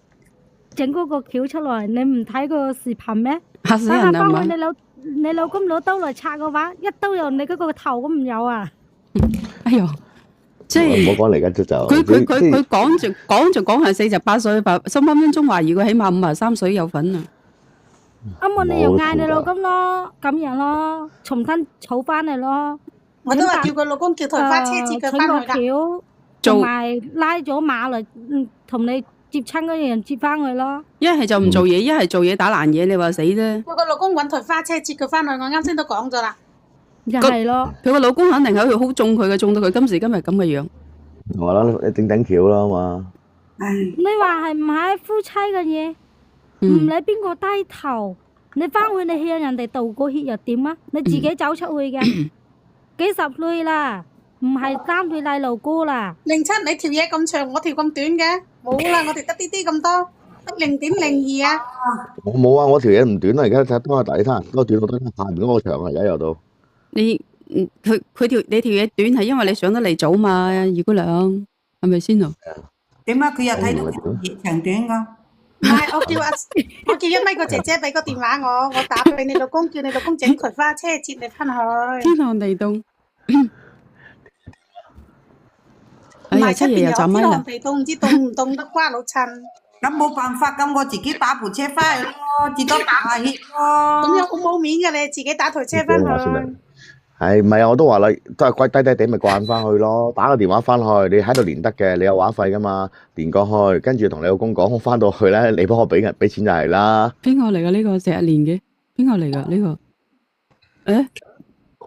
橋出來，你唔睇個視頻咩？嚇死人啊！等下翻去你老公攞刀嚟拆嘅話，一刀由你嗰個頭咁唔有啊！哎呦！即係唔好講離家出走。佢講係48歲，3分鐘話如果起碼53歲有份啊！咁你又嗌你老公咯，咁樣咯，重新儲翻嚟咯。我都話叫佢老公叫台花車接佢翻去㗎。同埋拉咗馬嚟，同你接親嗰啲人接翻去咯。一係就唔做嘢，一係做嘢打爛嘢，你話死啫。我個老公揾台花車接佢翻去，我啱先都講咗啦。就係咯，佢個老公肯定喺度好中佢嘅，中到佢今時今日咁嘅樣。我諗你整橋啦嘛。你話係唔係夫妻嘅嘢？唔理邊個低頭，你翻去你向人哋道個歉又點啊？你自己走出去嘅，幾10歲啦，唔係3歲細路哥啦。07，你條嘢咁長，我條咁短嘅，冇啦，我哋得啲咁多，得0.02啊。我冇啊，我條嘢唔短啊，而家睇多下底睇，多短我得下邊嗰個長啊，而家又到。你條嘢短係因為你上得嚟早嘛，二姑娘係咪先啊？點解佢又睇到條嘢長短㗎？唔係，我叫一咪個姐姐俾個電話我打俾你老公，叫你老公整葵花車接你翻去。天寒地凍，哎呀，七爺又斬咪啦！天寒地凍，唔知凍唔凍得瓜老襯。咁冇辦法，咁我自己打部車翻去咯，至多打下血咯。咁樣好冇面嘅，你自己打台車翻去。係唔係啊？我都話啦，都係貴低低地咪慣翻去咯。打個電話翻去，你喺度連得嘅，你有話費噶嘛？連過去，跟住同你老公講，我翻到去咧，你幫我俾錢就係啦。邊個嚟噶呢個成日連嘅？邊個嚟噶呢個？誒，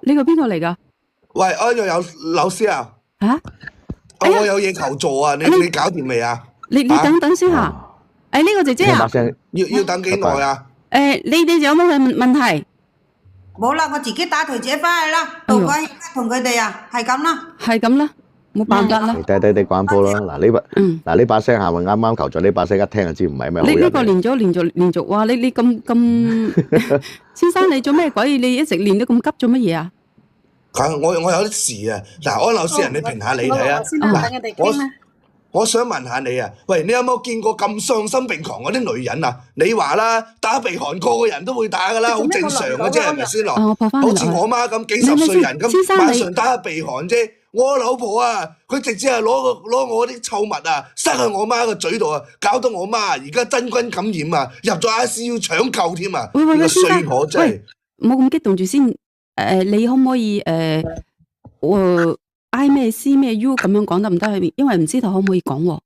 呢個邊個嚟噶？喂，我又有老師啊！嚇！我有嘢求助啊！你搞掂未啊？你等先下。誒，呢個姐姐啊，要等幾耐啊？你哋有冇問題？冇啦，我自己打台車翻去啦，到嗰日同佢哋啊，係咁啦。係咁啦，冇辦法啦。你低低地關鋪啦。嗱呢把聲係咪啱啱求咗？呢把聲一聽就知唔係咩好人。呢個連續，哇！你咁，先生你做咩鬼？你一直練得咁急做乜嘢啊？我有啲事啊！嗱，安老師人，你評下你睇啊！嗱，我想問下你啊，喂，你有冇見過咁喪心病狂嗰啲女人啊？你話啦，打鼻鼾個個人都會打噶啦，好正常嘅啫，係咪先咯？好似我媽咁幾十歲人咁，晚上打下鼻鼾啫。我老婆啊，佢直接係攞我啲臭物啊，塞喺我媽個嘴度啊，搞到我媽而家真菌感染啊，入咗 ICU 搶救添啊！呢個衰婆真係。冇咁激動住先。你可唔可以I 咩 C 咩 U 咁樣講得唔得？因為唔知道可唔可以講喎。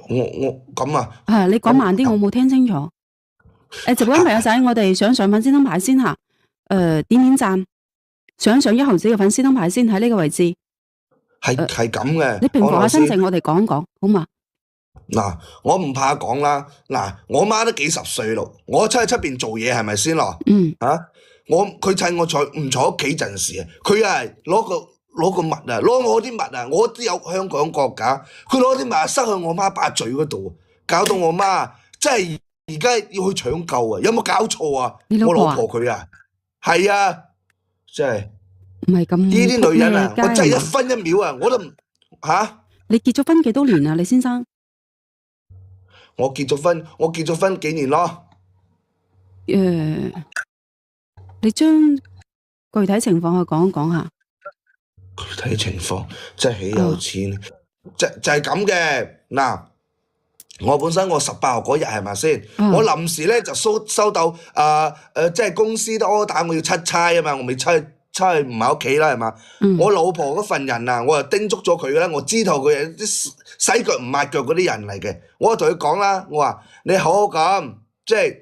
我咁啊？你講慢啲，我冇聽清楚。直播朋友仔，我哋上粉絲燈牌先嚇。點讚，上1毫子嘅粉絲燈牌先喺呢個位置。係咁嘅。你平復下心情，我哋講講好嘛？嗱，我唔怕講啦。嗱，我媽都幾十歲咯，我出去出邊做嘢係咪先咯？佢趁我唔坐屋企陣時啊，佢啊攞個襪啊，攞我啲襪啊，我都有香港國㗎，佢攞啲襪塞去我媽把嘴嗰度，搞到我媽真係而家要去搶救啊！有冇搞錯啊？我老婆佢啊，係啊，真係唔係咁呢啲女人啊，我真係一分一秒啊，我都唔嚇。你結咗婚幾多年啊，李先生？我結咗婚幾年咯。你將具體情況去講一講下。具體情況真係幾有錢，就係咁嘅。嗱，我本身我18號嗰日係咪先？我臨時咧就收到即係公司都order我要出差啊嘛，我未出去唔喺屋企啦係嘛。我老婆嗰份人啊，我就叮囑咗佢啦，我知道佢係啲洗腳唔抹腳嗰啲人嚟嘅，我就同佢講啦，我話你好好咁，即係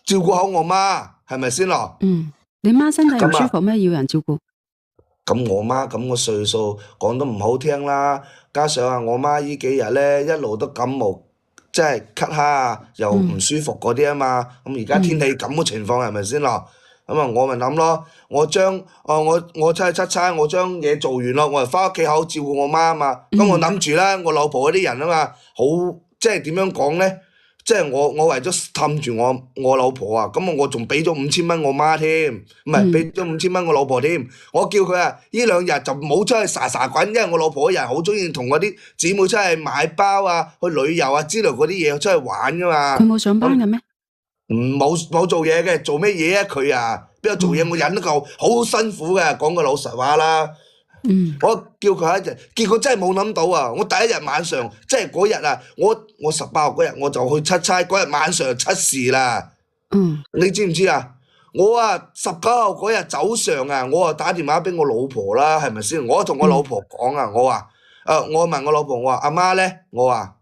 照顧好我媽，係咪先咯？你媽身體唔舒服咩？要人照顧？咁我媽咁個歲數，講得唔好聽啦，加上啊我媽呢幾日咧一路都感冒，即係咳下啊，又唔舒服嗰啲啊嘛。咁而家天氣咁嘅情況係咪先咯？咁啊我咪諗咯，我出去出差，我將嘢做完咯，我就翻屋企好好照顧我媽啊嘛。咁我諗住啦，我老婆嗰啲人啊嘛，好即係點樣講咧？即係我為咗氹住我老婆啊，咁我仲俾咗5000蚊我媽添，唔係俾咗5000蚊我老婆添。我叫佢啊，呢2日就唔好出去撒滾，因為我老婆嗰人好中意同嗰啲姊妹出去買包啊、去旅遊啊之類嗰啲嘢出去玩噶嘛。佢冇上班嘅咩？冇做嘢嘅，做咩嘢啊佢啊？邊有做嘢？我忍得夠，好辛苦嘅，講句老實話啦。我叫佢一日，結果真係冇諗到啊！我第一日晚上，即係嗰日啊，我18號嗰日我就去出差，嗰日晚上就出事啦。你知唔知啊？我啊19號嗰日早上啊，我啊打電話俾我老婆啦，係咪先？我同我老婆講啊，我話我問我老婆，我話阿媽咧，我話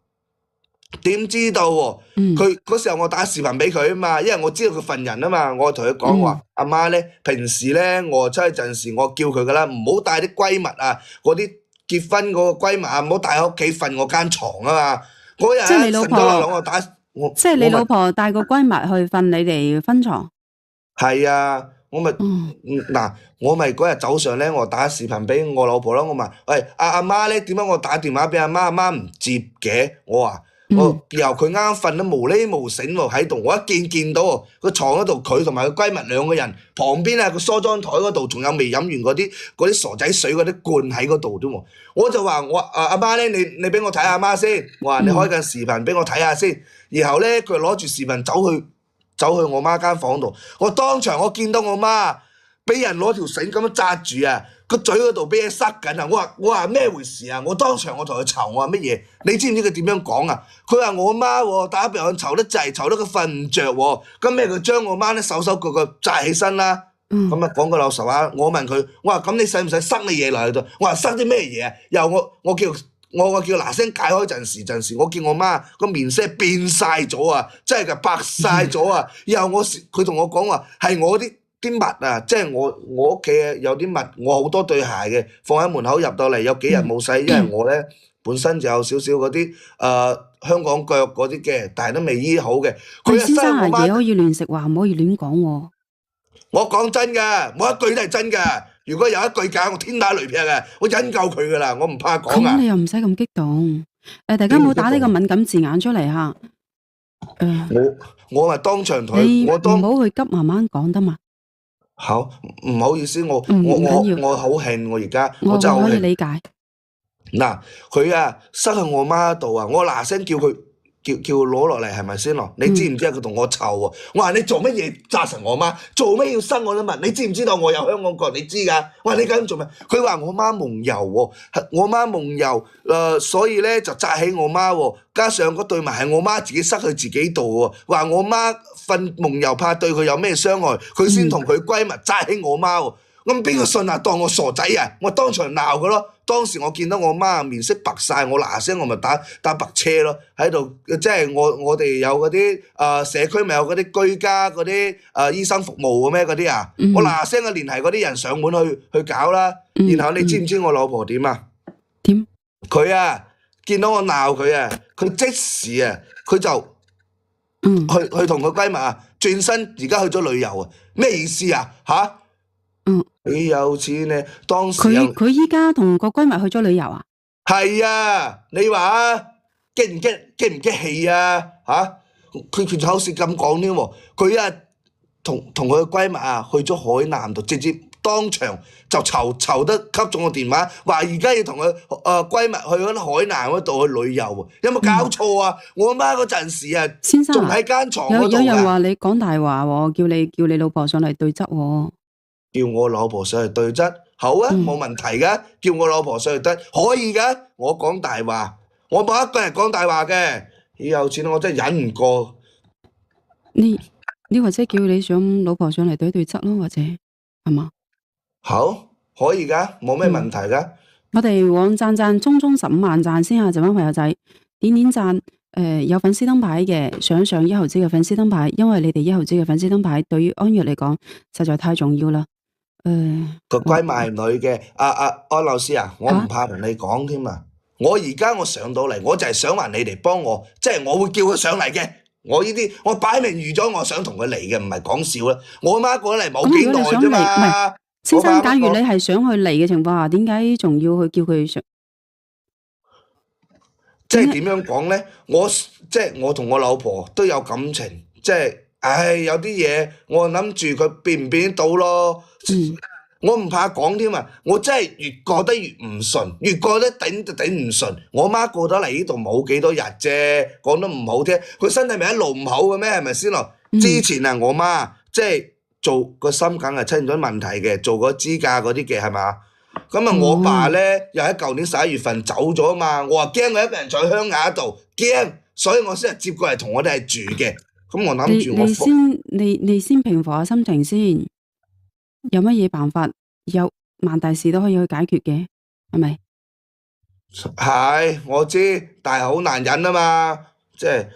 點知道喎？佢嗰時候我打視頻俾佢啊嘛，因為我知道佢份人啊嘛，我同佢講話阿媽咧，平時咧我出去陣時，我叫佢噶啦，唔好帶啲閨蜜啊，嗰啲結婚嗰個閨蜜啊，唔好帶喺屋企瞓我間床啊嘛。嗰日即係你老婆，即係你老婆帶個閨蜜去瞓你哋分床。係啊，我咪嗱，我咪嗰日早上咧，我打視頻俾我老婆啦，我問喂阿媽咧，點解我打電話俾阿媽唔接嘅？我話。然後佢啱瞓都無厘無醒喎喺度，我一見到個床嗰度，佢同埋個閨蜜2個人，旁邊啊個梳妝台嗰度仲有未飲完嗰啲傻仔水嗰啲罐喺嗰度啫喎，我就話我阿媽咧，你俾我睇下阿媽先，我話你開緊視頻俾我睇下先，然後咧佢攞住視頻走去我媽間房度，我當場我見到我媽俾人攞條繩咁樣紮住啊！個嘴嗰度俾嘢塞緊啊！我話咩回事啊？我當場我同佢嘈，我話乜嘢？你知唔知佢點樣講啊？佢話我媽喎打鼻鼾嘈得滯，嘈得佢瞓唔着喎。咁咩佢將我媽咧手腳紮起身啦。咁啊講句老實話，我問佢，我話咁你使唔使塞你嘢落去度？我話塞啲咩嘢啊？又我叫嗱聲解開陣時，我見我媽個面色變晒咗啊！真係㗎白晒咗啊！然後佢同我講話係我啲襪啊，即係我屋企有啲襪，我好多對鞋嘅，放喺門口入到嚟有幾日冇洗，因為我咧本身就有少少嗰啲香港腳嗰啲嘅，但係都未醫好嘅。佢先生係嘢可以亂食話，唔可以亂講喎。我講真㗎，每一句都係真㗎。如果有一句假，我天打雷劈啊！我引咎佢㗎啦，我唔怕講啊。咁你又唔使咁激動。大家唔好打呢個敏感字眼出嚟嚇。我咪當場同你佢，唔好去急，慢慢講得嘛。好，唔好意思，我緊要好興，我而家我真係好興。可以理解。嗱，佢啊塞喺我媽度啊，我嗱聲叫佢攞落嚟係咪先咯？你知唔知啊？佢同我湊喎，我話你做乜嘢炸實我媽？做咩要塞我都問？你知唔知道我有香港國？你知㗎？我話你咁做咩？佢話我媽夢遊喎，我媽夢遊，所以咧就扎起我媽喎，加上嗰對襪係我媽自己塞去自己度喎，話我媽瞓夢遊怕對佢有咩傷害，佢先同佢閨蜜扎起我媽喎。咁邊個信啊？當我傻仔啊！我當場鬧佢咯。當時我見到我媽面色白晒，我嗱聲我咪打白車咯，喺度即係我哋有嗰啲社區咪有嗰啲居家嗰啲醫生服務嘅咩嗰啲啊，我嗱聲嘅聯繫嗰啲人上門去搞啦。然後你知唔知我老婆點啊？點？佢啊見到我鬧佢啊，佢即時啊佢就去同佢閨蜜啊轉身，而家去咗旅遊啊，咩意思啊？嚇？你有錢咧，當時佢依家同個閨蜜去咗旅遊啊？係啊，你話啊，激唔激氣啊？嚇，佢好似咁講添喎，佢啊同佢閨蜜啊去咗海南度，直接當場就籌得吸咗我電話，話而家要同佢閨蜜去嗰啲海南嗰度去旅遊喎，有冇搞錯啊？我媽嗰陣時啊，先生仲喺間床嗰度有人話你講大話喎，叫你老婆上嚟對質喎。叫我老婆上嚟對質，好啊，冇問題噶。叫我老婆上嚟對，可以噶。我講大話，我冇一個人講大話嘅。你有錢我真係忍唔過。你或者叫你老婆上嚟對質咯，或者係嘛？好，可以噶，冇咩問題噶。我哋往讚衝15萬讚先啊！這班朋友仔點讚。有粉絲燈牌嘅，上1毫子嘅粉絲燈牌，因為你哋1毫子嘅粉絲燈牌對於安若嚟講實在太重要啦。個閨蜜係女嘅，安老師啊，我唔怕同你講添啊。我而家我上到嚟，我就係想話你哋幫我，即係我會叫佢上嚟嘅。我呢啲我擺明預咗我想同佢嚟嘅，唔係講笑啦。我媽過嚟冇幾耐啫嘛。先生，假如你係想去嚟嘅情況下，點解仲要去叫佢上？即係點樣講咧？我同我老婆都有感情，即係，有啲嘢我諗住佢變唔變到咯。我唔怕講添啊！我真係越過得越唔順，越過得頂唔順。我媽過咗嚟呢度冇幾多日啫，講得唔好聽，佢身體咪一路唔好嘅咩？係咪先咯？之前啊，我媽即係做個心梗係出現咗問題嘅，做個支架嗰啲嘅係嘛？咁啊，我爸咧又喺舊年11月份走咗嘛，我話驚我一個人在鄉下度驚，所以我先係接過嚟同我哋係住嘅。咁我諗住你先平復下心情先，有乜嘢辦法？有萬大事都可以去解決嘅，係咪？係我知，但係好難忍啊嘛，即係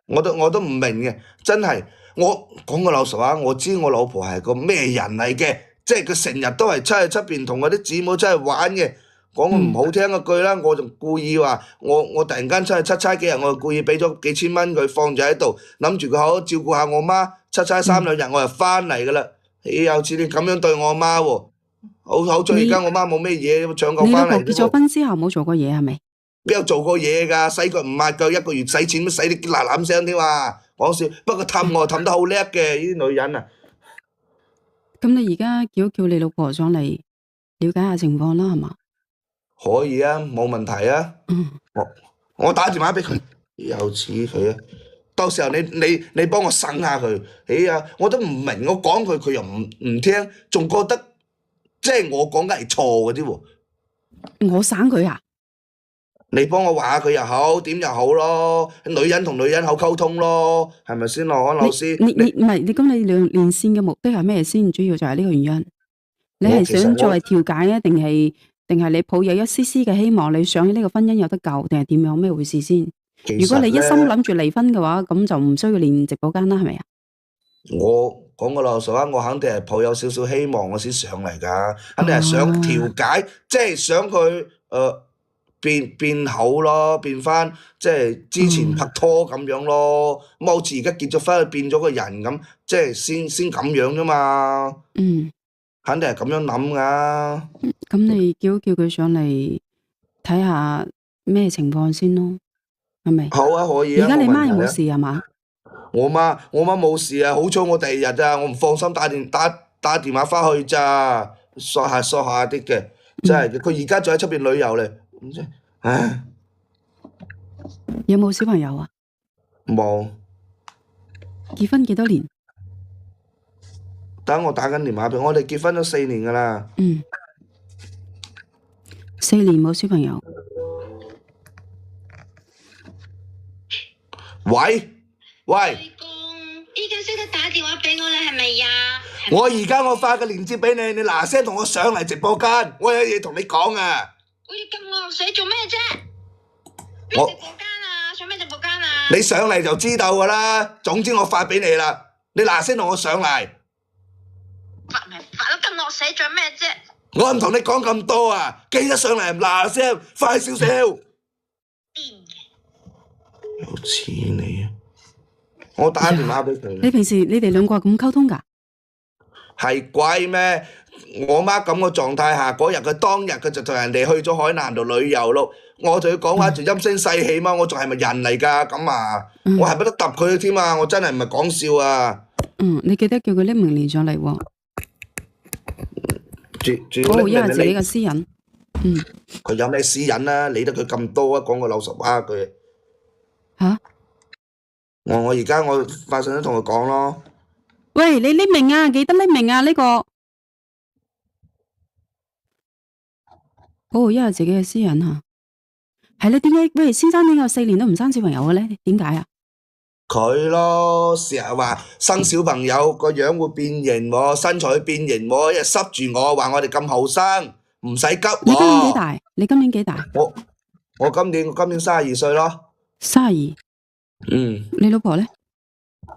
我都唔明嘅，真係我講個老實話，我知我老婆係個咩人嚟嘅。即係佢成日都係出去出邊同嗰啲姊妹出去玩嘅，講個唔好聽一句啦，我仲故意話我突然間出去出差幾日，我就故意俾咗幾千蚊佢放咗喺度，諗住佢好好照顧下我媽，出差3、2日我就翻嚟噶啦。你有次你咁樣對我媽喎，好在而家我媽冇咩嘢，搶救翻嚟。你老婆結咗婚之後冇做過嘢係咪？邊有做過嘢㗎？洗腳唔抹腳，一個月使錢都使啲嗱嗱聲添啊！講笑，不過氹我氹得好叻嘅呢啲女人啊！咁你而家叫你老婆上嚟了解下情況啦，係嘛？可以啊，冇問題啊。我打電話俾佢，有似佢啊。到時候你幫我省下佢。我都唔明，我講佢又唔聽，仲覺得即係我講嘅係錯嘅啫喎。我省佢啊？你幫我話下佢又好，點又好咯。女人同女人好溝通咯，係咪先咯，安老師？你唔係你咁你連線嘅目的係咩先？主要就係呢個原因。你係想作為調解啊，定係你抱有一絲絲嘅希望，你想呢個婚姻有得救，定係點樣咩回事先？如果你一心諗住離婚嘅話，咁就唔需要連直播間啦，係咪啊？我講個老實話，我肯定係抱有少少希望，我先上嚟㗎，肯定係想調解，即係想佢變好咯，變翻即係之前拍拖咁樣咯。咁好似而家結咗婚，變咗個人咁，即係先咁樣啫嘛。肯定係咁樣諗噶。咁你叫佢上嚟睇下咩情況先咯，係咪？好啊，可以啊。而家你媽有冇冇問題啊事係嘛？我媽冇事啊，好彩我第二日啊，我唔放心打電話翻去咋，索下啲嘅，真係嘅。佢而家仲喺出邊旅遊咧，唉，有冇小朋友啊？冇。結婚幾多年？等我打緊電話俾我哋結婚咗4年噶啦。4年冇小朋友。喂，依家識得打電話俾我啦，係咪呀？我而家我發個鏈接俾你，你嗱聲同我上嚟直播間，我有嘢同你講啊。我要撳我落水做咩啫？咩我直播間啊？上咩直播間啊？你上嚟就知道噶啦。總之我發俾你啦，你嗱聲同我上嚟。發咪發咯，撳落水做咩啫？我唔同你講咁多啊，記得上嚟嗱聲，快少少。癲有錢你啊！我打電話俾佢。你平時你哋兩個係咁溝通㗎？係鬼咩？我媽咁個狀態下，嗰日佢當日佢就同人哋去咗海南度旅遊咯。我仲要講話就陰聲細氣嘛，我仲係咪人嚟㗎？咁啊，我係咪得揼佢添啊？我真係唔係講笑啊！你記得叫佢匿名連上嚟喎。保護一下自己嘅私隱。佢有咩私隱啊？理得佢咁多啊？講個老實話佢。嚇？我而家我發信息同佢講咯。喂，你匿名啊，記得匿名啊，呢個保護一下自己嘅私隱嚇。係咧，點解？喂，先生點解有4年都唔生小朋友嘅咧？點解啊？佢咯，成日話生小朋友個樣會變形喎，身材會變形喎，一日濕住我話我哋咁後生，唔使急喎。你今年幾大？你今年幾大？我今年32歲咯。32。你老婆咧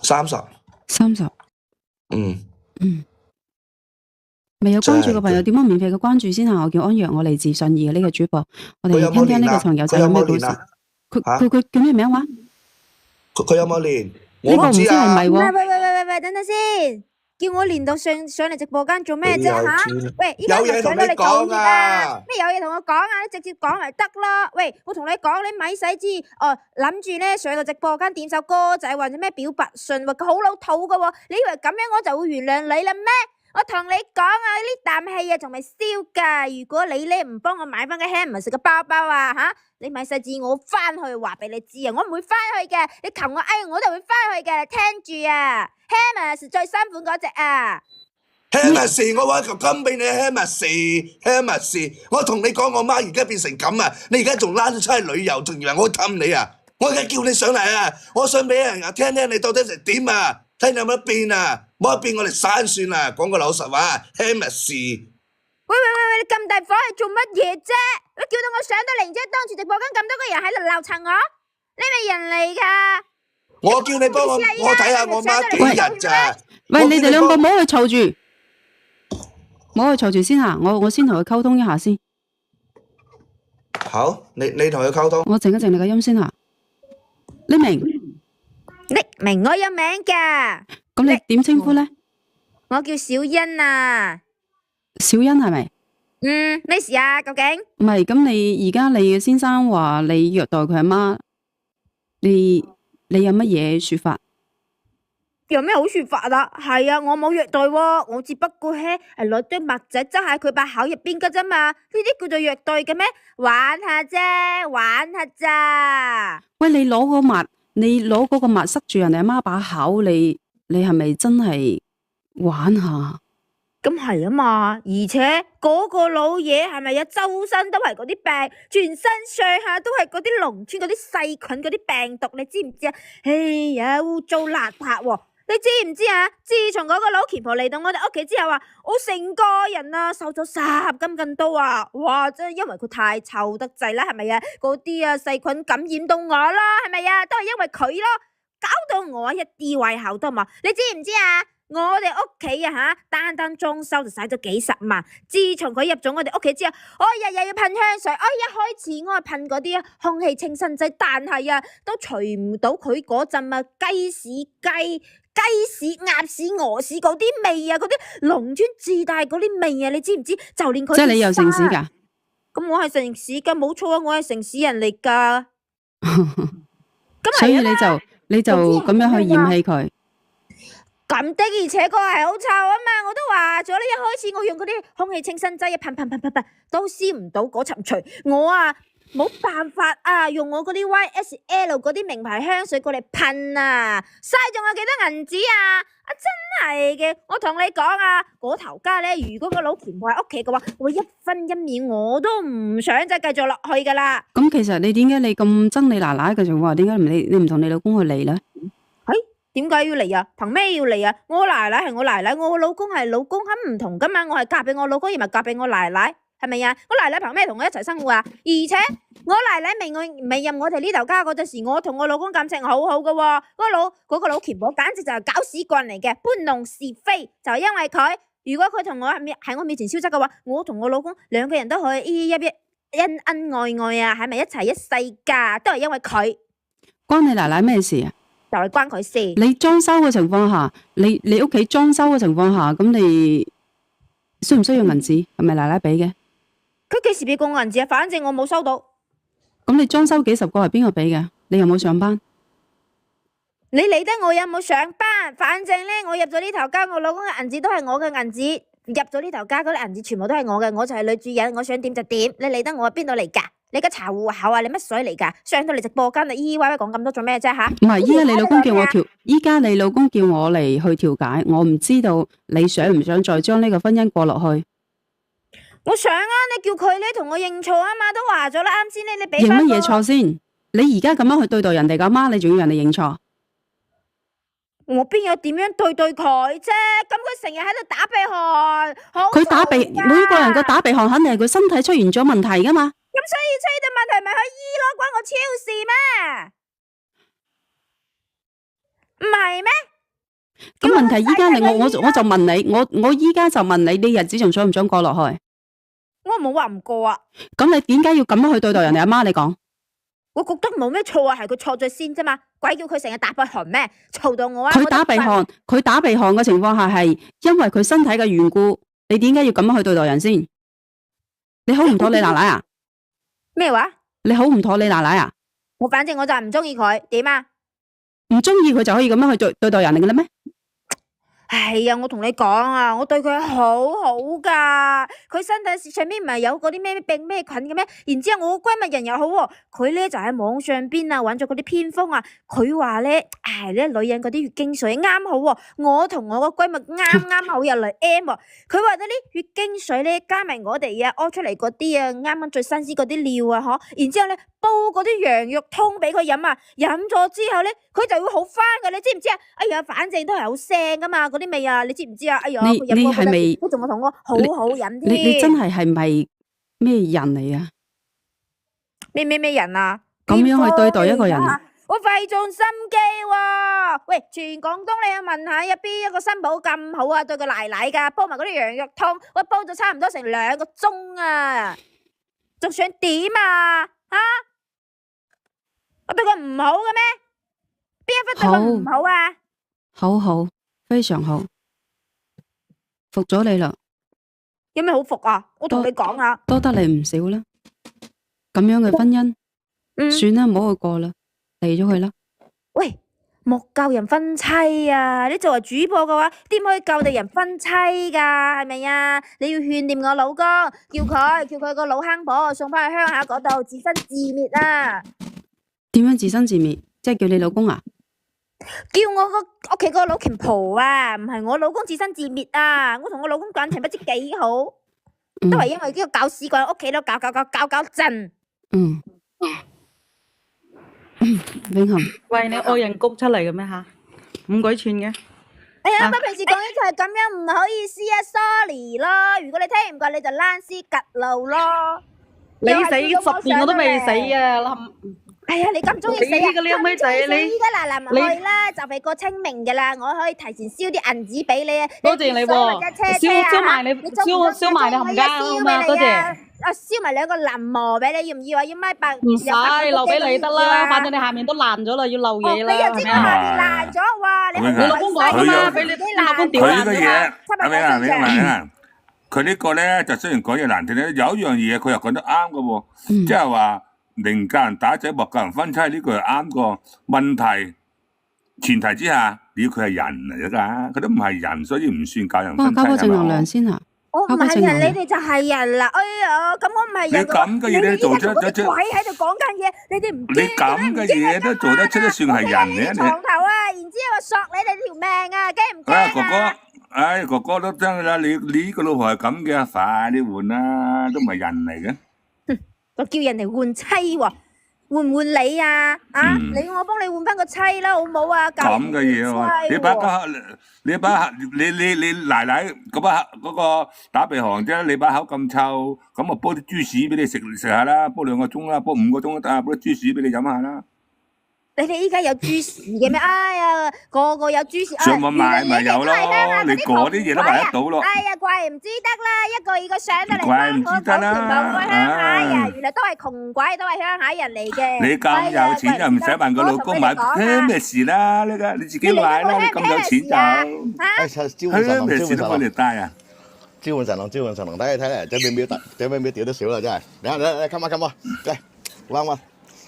？30。30。未有關注嘅朋友點樣免費嘅關注先啊？我叫安若，我嚟自信義嘅呢個主播，我哋聽聽呢個朋友仔有咩故事。佢叫咩名話？佢有冇練？呢個唔知係咪喎？喂，等等先，叫我連到上嚟直播間做咩啫吓？喂，依家有嘢同你講啊！咩有嘢同我講啊？你直接講咪得咯。喂，我同你講，你咪使知諗住咧上個直播間點首歌仔或者咩表白信，佢好老土噶喎。你以為咁樣我就會原諒你啦咩？我同你講啊，呢啖氣啊仲未消噶。如果你咧唔幫我買翻個 Hermes 嘅包包啊吓，你咪細字我翻去話俾你知啊，我唔會翻去嘅。你求我我就會翻去嘅，聽住啊 ，Hermes 最新款嗰隻啊。Hermes，我搵條金俾你 Hermes，我同你講，我媽而家變成咁啊，你而家仲拉咗出去旅遊，仲以為我氹你啊？我而家叫你上嚟啊，我想俾人聽聽你到底成點啊？睇你有冇得變啊？冇得變我哋散算啦。講個老實話 ，Hermes。喂，你咁大火係做乜嘢啫？你叫到我上到嚟，然之後當住直播間咁多個人喺度鬧柒我，你咪人嚟噶？我叫你幫我睇下我媽幾日咋？喂，你哋兩個唔好去嘈住，唔好去嘈住先吓，我先同佢溝通一下先。好，你同佢溝通。我靜一靜你個音先吓。匿名，我有名噶。咁你點稱呼咧？我叫小欣啊。小欣係咪？咩事啊？究竟？唔係，咁你而家你嘅先生話你虐待佢阿媽，你有乜嘢說法？有咩好說法啊？係啊，我冇虐待喎，我只不過係攞堆麥仔擠喺佢把口入邊噶啫嘛，呢啲叫做虐待嘅咩？玩下啫，玩下咋？喂，你攞嗰個麥塞住人哋阿媽把口，你係咪真係玩下？咁係啊嘛，而且嗰個老嘢係咪有周身都係嗰啲病，全身上下都係嗰啲農村嗰啲細菌嗰啲病毒，你知唔知啊？哎呀，污糟邋遢喎！你知唔知啊？自從嗰個老虔婆嚟到我哋屋企之後啊，我成個人啊瘦咗10斤咁多啊！哇，真係因為佢太臭得滯啦，係咪啊？嗰啲啊細菌感染到我啦，係咪啊？都係因為佢咯，搞到我一啲胃口都冇。你知唔知啊？我哋屋企啊吓，單裝修就使咗幾十萬。自從佢入咗我哋屋企之後，我日日要噴香水。一開始我係噴嗰啲空氣清新劑，但係啊，都除唔到佢嗰陣啊雞屎、鴨屎、鵝屎嗰啲味啊，嗰啲農村自帶嗰啲味啊，你知唔知？就連佢即係你有城市㗎？咁我係城市㗎，冇錯啊，我係城市人嚟㗎。所以你就咁樣去嫌棄佢。咁的而且確係好臭啊嘛！我都話咗啦，一開始我用嗰啲空氣清新劑一噴，都燒唔到嗰層除。我啊冇辦法啊，用我嗰啲 YSL 嗰啲名牌香水過嚟噴啊，嘥咗我幾多銀紙啊！真係嘅，我同你講啊，嗰頭家咧，如果個佬全部喺屋企嘅話，我一分一秒我都唔想再繼續落去噶啦。咁其實你點解你咁憎你奶奶嘅情況下，點解你唔同你老公去嚟咧？點解要嚟啊？憑咩要嚟啊？我奶奶係我奶奶，我老公係老公，肯唔同噶嘛？我係嫁俾我老公，而唔係嫁俾我奶奶，係咪啊？我奶奶憑咩同我一齊生活啊？而且我奶奶未入我哋呢頭家嗰陣時，我同我老公感情好好噶喎。嗰個老鉗婆簡直就係搞屎棍嚟嘅，搬弄是非，就係因為佢。如果佢同我喺我面前消失嘅話，我同我老公兩個人都可以恩恩愛愛啊，係咪一齊一世噶？都係因為佢。關你奶奶咩事啊？就係關佢事。你裝修嘅情況下，你屋企裝修嘅情況下，咁你需唔需要銀紙？係咪奶奶俾嘅？佢幾時俾過我銀紙啊？反正我冇收到。咁你裝修幾十個係邊個俾嘅？你有冇上班？你理得我有冇上班？反正咧，我入咗呢頭家，我老公嘅銀紙都係我嘅銀紙。入咗呢頭家嗰啲銀紙全部都係我嘅，我就係女主人，我想點就點。你理得我邊度嚟㗎？你個查戶口啊？你乜水嚟㗎？上到嚟直播間啊，咿咿歪歪講咁多做咩啫吓？唔係，依家你老公叫我嚟去調解，我唔知道你想唔想再將呢個婚姻過落去。我想啊，你叫佢咧同我認錯啊嘛，都話咗啦，啱先咧你俾認乜嘢錯先？你而家咁樣去對待人哋嘅媽，你仲要人哋認錯？我邊有點樣對佢啫？咁佢成日喺度打鼻鼾，佢打鼻，每個人個打鼻鼾肯定係佢身體出現咗問題噶嘛。咁所以出現問題咪去醫咯，關我超事咩？唔係咩？咁問題依家我就問你，我依家就問你，你日子仲想唔想過落去？我冇話唔過啊。咁你點解要咁樣去對待人哋阿媽？你講？我覺得冇咩錯啊，係佢錯咗先啫嘛。鬼叫佢成日打鼻鼾咩？嘈到我啊！佢打鼻鼾嘅情況下係因為佢身體嘅緣故，你點解要咁樣去對待人先？你好唔妥你奶奶啊？咩話？你好唔妥你奶奶啊？我反正我就係唔中意佢，點啊？唔中意佢就可以咁樣去對待人哋嘅啦咩？係啊，我同你講啊，我對佢好好噶，佢身體上面唔係有嗰啲咩病咩菌嘅咩？然之後我個閨蜜人又好喎，佢咧就喺網上邊啊揾咗嗰啲偏方啊，佢話咧，咧女人嗰啲月經水啱好喎，我同我個閨蜜啱好入嚟 M 喎，佢話咧啲月經水咧加埋我哋啊屙出嚟嗰啲啊啱啱最新鮮嗰啲料啊然之後咧煲嗰啲羊肉湯俾佢飲啊，飲咗之後咧佢就會好翻噶，你知唔知啊？哎呀，反正都係好腥噶嘛。嗰啲味啊，你知唔知啊？哎呀，你係咪？佢仲同我好好飲添。你真係咪咩人嚟啊？咩人啊？咁樣去對待一個人啊？我費盡心機喎。喂，全廣東你去問下，有邊一個新抱咁好啊？對個奶奶㗎，煲埋嗰啲羊肉湯，我煲咗差唔多成2個鐘啊！仲想點啊？我對佢唔好嘅咩？邊一忽對佢唔好啊？好，非常好，服咗你啦。有咩好服啊？我同你講啊，多得你唔少啦。咁樣嘅婚姻，算啦，唔好去過啦，離咗佢啦。喂，莫教人分妻啊！你作為主播嘅話，點可以教地人分妻噶？係咪啊？你要勸掂我老公，叫佢個老坑婆送翻去鄉下嗰度自生自滅啊！點樣自生自滅？即係叫你老公啊？叫我個屋企個老鉗婆啊，唔係我老公自生自滅啊！我同我老公感情不知幾好，都係因為呢個搞屎鬼喺屋企度搞震。永恒，喂，你愛人谷出嚟嘅咩吓？咁鬼串嘅。哎呀，我平時講嘢就係咁樣，唔好意思啊 ，sorry 咯。如果你聽唔過，你就躝屍趌路咯。你死10年我都未死啊！哎呀，你咁中意死啊！你個靚妹仔咁中意死你依家嗱唔去啦，就係過清明㗎啦，我可以提前燒啲銀紙俾你啊！多謝你喎，燒埋你燒埋你冚家好嘛？多謝。啊，燒埋2個臨摹俾你，要唔要啊？要買白唔使留俾你得啦，反正你下面都爛咗啦，要漏嘢啦，你又知我下面爛咗，哇！你你老公講㗎嘛，俾你老公屌爛咗嘛。阿明啊，明啊，明啊，佢呢個咧就雖然講嘢難聽咧，有一樣嘢佢又講得啱嘅喎，即係話寧教人打仔，莫教人分妻，呢個係啱個問題。前提之下，你要佢係人嚟㗎，佢都唔係人，所以唔算教人分妻交個正能係嘛？量先啊！我唔係人，你哋就係人啦！哎呀，咁我唔係人嘅話，你咁嘅嘢你做出嗰啲鬼喺度講緊嘢，你哋唔驚你咁嘅嘢都做得出，都算係人嘅你。床頭啊，然之後索你哋條命啊，驚唔驚啊，哥哥，啊？唉，哥哥都真㗎啦，你個老婆係咁嘅，快啲換啦，都唔係人嚟嘅。我叫人哋換妻喎，換唔換你啊？啊，你我幫你換翻個妻啦，好冇啊？咁嘅嘢喎，你奶奶嗰個打鼻鼾啫，你把口咁臭，咁啊煲啲豬屎俾你食下啦，煲2個鐘啦，煲5個鐘都得啊，煲啲豬屎俾你飲下啦。你哋依家有豬屎嘅咩？哎呀，個個有豬屎。上網買咪有咯，你嗰啲嘢都買得到咯。哎呀，怪唔知得啦，一個二個上得嚟，怪唔知得啦。全部個鄉下人，原來都係窮鬼，都係鄉下人嚟嘅。你咁有錢就唔使問個老公買，咩事啦？呢個你自己買啦，你咁有錢就。咩事都幫你帶啊！召喚神龍，召喚神龍，睇嚟，這邊屌得少啦，真係。你come on，嚟，玩。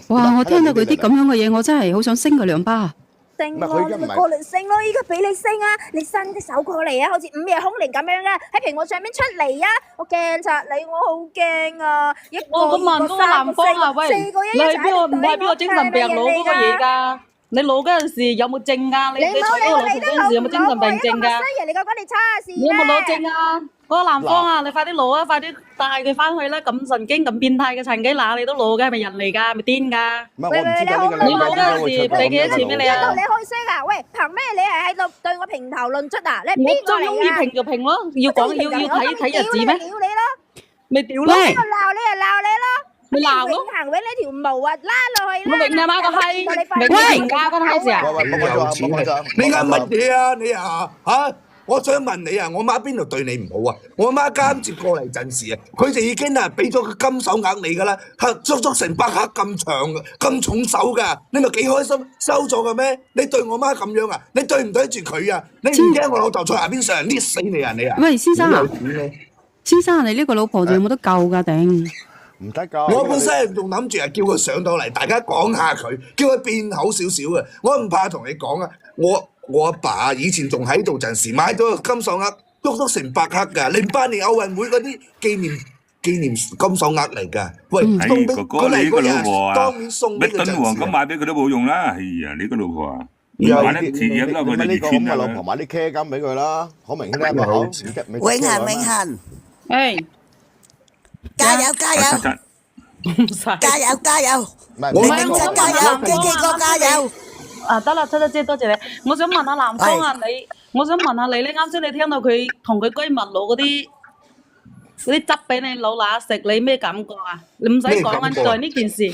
哇！我聽到佢啲咁樣嘅嘢，我真係好想升佢2巴。升咯，你咪過嚟升咯！依家俾你升啊！你伸隻手過嚟啊，好似午夜凶鈴咁樣啊，喺屏幕上面出嚟啊！我驚柒你，我好驚啊！我問嗰個南方啊，喂，你係邊個精神病佬嗰個嘢㗎？你老嗰陣時有冇證㗎？你娶嗰個老婆嗰陣時有冇精神病證㗎？你講你差事你有冇攞證啊？嗰個南方啊，你快啲攞啊！快啲帶佢翻去啦！咁神經咁變態嘅陳幾乸你都攞嘅，係咪人嚟㗎？係咪癲㗎？喂，你攞嗰陣時俾幾多錢俾你啊？你開聲啊！喂，憑咩你係喺度對我評頭論足啊？你係邊個嚟㗎？我中意評就評咯，要講要睇日子咩？屌你咯！咪屌咯！邊個鬧你就鬧你咯！咪鬧咯！永恆永你條毛啊，拉落去啦！我永啊媽個閪，永評價個閪事啊！你有錢啊！你嗌乜嘢啊？你啊嚇！我想問你啊，我媽邊度對你唔好啊？我媽啱接過嚟陣時啊，佢就已經啊俾咗個金手鐲你㗎啦，足成8克咁長咁重手㗎，你咪幾開心收咗嘅咩？你對我媽咁樣啊？你對唔對住佢啊？你唔驚我老豆在下邊上人搣死你啊你啊！喂，先生啊，先生，你呢個老婆仲有冇得救㗎？頂！唔得㗎！我本身仲諗住係叫佢上到嚟，大家講下佢，叫佢變好少少嘅。我唔怕同你講啊，我阿爸以前仲喺度陣時買咗個金手鐲，喐成8克㗎，08年奧運會嗰啲紀念金手鐲嚟㗎。喂，哥哥你個老婆啊，當面送俾佢陣時，黃金買俾佢都冇用啦。係啊，你個老婆啊，買得錢嘢啦，佢哋呢個咁嘅老2000婆買啲茄金俾佢啦，好明顯啦，咪好。永恆，誒，加油加油！唔使加油加油！我零7加油，KK 哥加油！啊，得啦，七姐多謝你。我想問下南方啊，我想問下你咧，啱先你聽到佢同佢閨蜜攞嗰啲汁俾你老乸食，你咩感覺啊？你唔使講啊，在呢件事。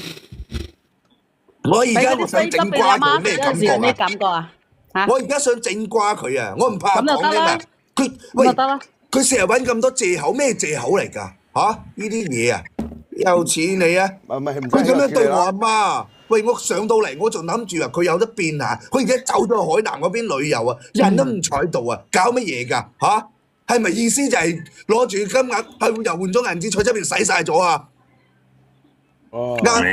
我而家我想整瓜佢咩感覺啊？嚇！我而家想整瓜佢啊！我唔怕講嘅嘛。佢喂，佢成日揾咁多藉口，咩藉口嚟㗎？嚇！呢啲嘢啊，有錢你啊！佢咁樣對我阿媽，喂！我上到嚟我仲諗住啊，佢有得變啊！佢而家走咗去海南嗰邊旅遊啊，人都唔睬到啊！搞乜嘢㗎？嚇！係咪意思就係攞住金額係又換咗銀紙，喺出邊使曬咗啊？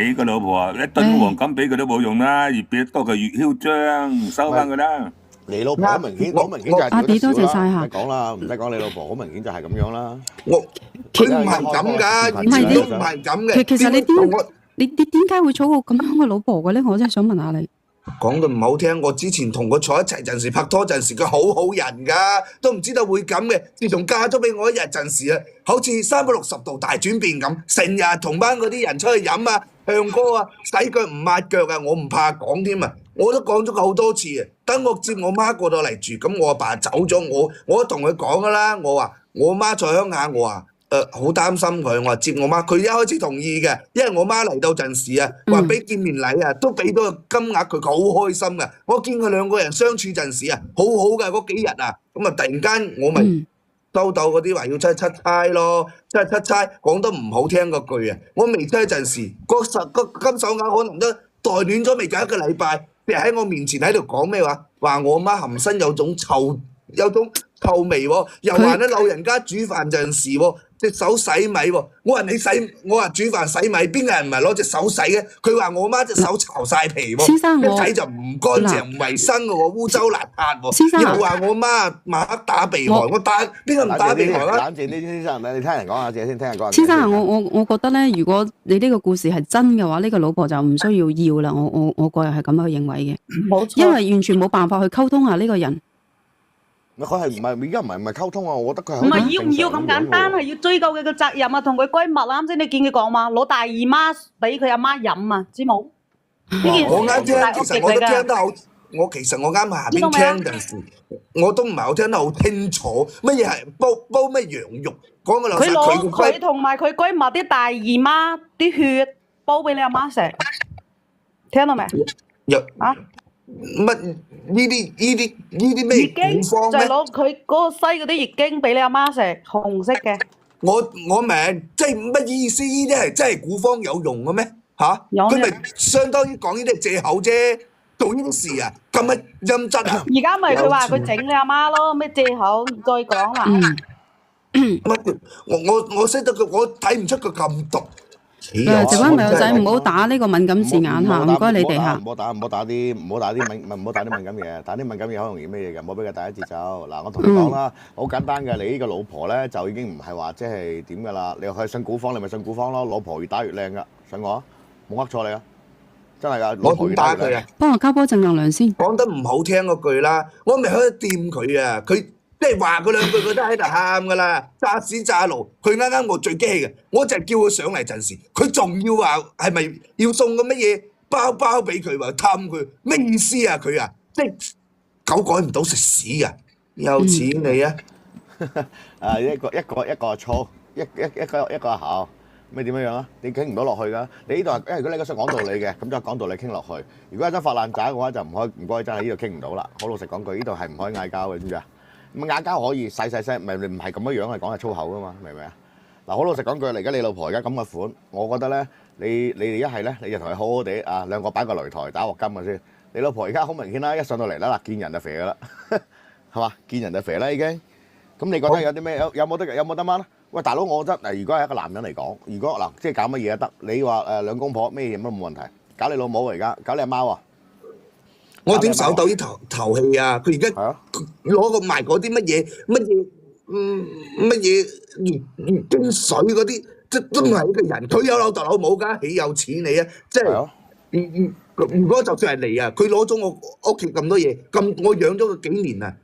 你個老婆啊，一噸黃金俾佢都冇用啦，越俾得多佢越囂張，收翻佢啦。你老婆好明顯就係阿弟多謝晒嚇。唔使講啦，唔使講你老婆好明顯就係咁樣啦。佢唔係咁㗎，以前都唔係咁嘅。其實你點解會娶個咁樣嘅老婆嘅咧？我真係想問下你。講到唔好聽，我之前同佢坐一齊陣時拍拖陣時，佢好好人㗎，都唔知道會咁嘅。自從嫁咗俾我一日陣時啊，好似360度大轉變咁，成日同班嗰啲人出去飲啊、唱歌啊、洗腳唔抹腳啊，我唔怕講添啊！我都講咗佢好多次啊。等我接我媽過到嚟住，咁我阿爸走咗，我都同佢講㗎啦。我話我媽在鄉下，我話好擔心佢，我話接我媽，佢一開始同意嘅，因為我媽嚟到陣時啊，話俾見面禮啊，都俾到個金額佢好開心嘅。我見佢兩個人相處陣時啊，好好嘅嗰幾日啊，咁啊突然間我咪收到嗰啲話要出差咯，出差講得唔好聽嗰句啊，我未出陣時，個金手鐲可能都待暖咗未夠1個禮拜，你喺我面前喺度講咩話我媽含身有種臭味喎，又話咧老人家煮飯陣時喎，隻手洗米喎。我話我話煮飯洗米，邊個人唔係攞隻手洗嘅？佢話我媽隻手巢晒皮喎，先生一睇就唔乾淨、唔衞生嘅喎，污糟邋遢喎。先生又話我媽晚黑打鼻鼾，我打邊個唔打鼻鼾啊？冷靜啲，先生，你聽人講下先，聽人講下。先生，我覺得咧，如果你呢個故事係真嘅話，呢個老婆就唔需要啦。我個人係咁樣去認為嘅，冇錯。因為完全冇辦法去溝通下呢個人。佢係唔係而家唔係溝通啊？我覺得佢係唔係要唔要咁簡單，係要追究佢嘅責任啊，同佢閨蜜啊。啱先你見佢講嘛，攞大姨媽俾佢阿媽飲啊，知冇？呢件事我啱聽，大其實我都屋極嚟㗎。聽得好。其實我啱下邊聽陣時，我都唔係好聽得好清楚，乜嘢係煲咩羊肉？講個老實，佢攞佢佢同埋佢閨蜜啲大姨媽啲血煲俾你阿媽食，聽到未？啊？乜呢啲咩月經古方咩？就係攞佢嗰個西嗰啲月經俾你阿媽食，紅色嘅。我明，即係乜意思？呢啲係真係古方有用嘅咩？嚇，有咩佢咪相當於講呢啲係藉口啫，做呢啲事啊，咁乜陰質啊？而家咪佢話佢整你阿媽咯，咩藉口？再講啦。乜？我識得佢，我睇唔出佢咁毒。直班朋友仔唔好打呢個敏感字眼嚇，唔該你哋嚇。唔好打啲敏感嘢，打啲敏感嘢好容易咩嘢嘅，唔好俾佢帶咗節奏。嗱，我同你講啦，好簡單嘅，你呢個老婆咧就已經唔係話即係點㗎啦。你話佢信古方，你咪信古方咯。老婆越打越靚㗎，信我啊，冇呃錯你啊，真係㗎。老婆越打越靚。幫我交波正能量先。講得唔好聽嗰句啦，我未可以掂佢啊，佢。即係話佢兩句，佢都喺度喊噶啦，炸屎炸爐。佢啱我最激氣嘅，我就係叫佢上嚟陣時，佢仲要話係咪要送個乜嘢包俾佢，話氹佢，咩意思啊？佢啊，即係狗改唔到食屎啊！有錢你啊！一個粗，一個口，咩點樣啊？你傾唔到落去㗎。你呢度係，因為如果你想講道理嘅，咁就講道理傾落去。如果係真發爛渣嘅話，就唔該真係呢度傾唔到啦。好老實講句，呢度係唔可以嗌交嘅，知唔知啊？咁嗌交可以細聲，唔係咁樣係講係粗口噶嘛，明唔明啊？嗱，好老實講句，而家你老婆而家咁嘅款，我覺得咧，你哋一係咧，你就同佢好好地啊，兩個擺個擂台打鑊金嘅先。你老婆而家好明顯啦，一上到嚟啦，見人就肥噶啦，係嘛？見人就肥啦已經。咁你覺得有啲咩有冇得掹咧？喂，大佬，我覺得嗱，如果係一個男人嚟講，如果嗱即係搞乜嘢都得，你話兩公婆咩嘢都冇問題，搞你老母而家，搞你阿媽喎。我點受到呢頭氣啊！佢而家攞個賣嗰啲乜嘢月經水嗰啲，即都唔係一個人。佢有老豆老母㗎，豈有此理啊！即係如果就算係你啊，佢攞咗我屋企咁多嘢，我養咗佢幾年啊，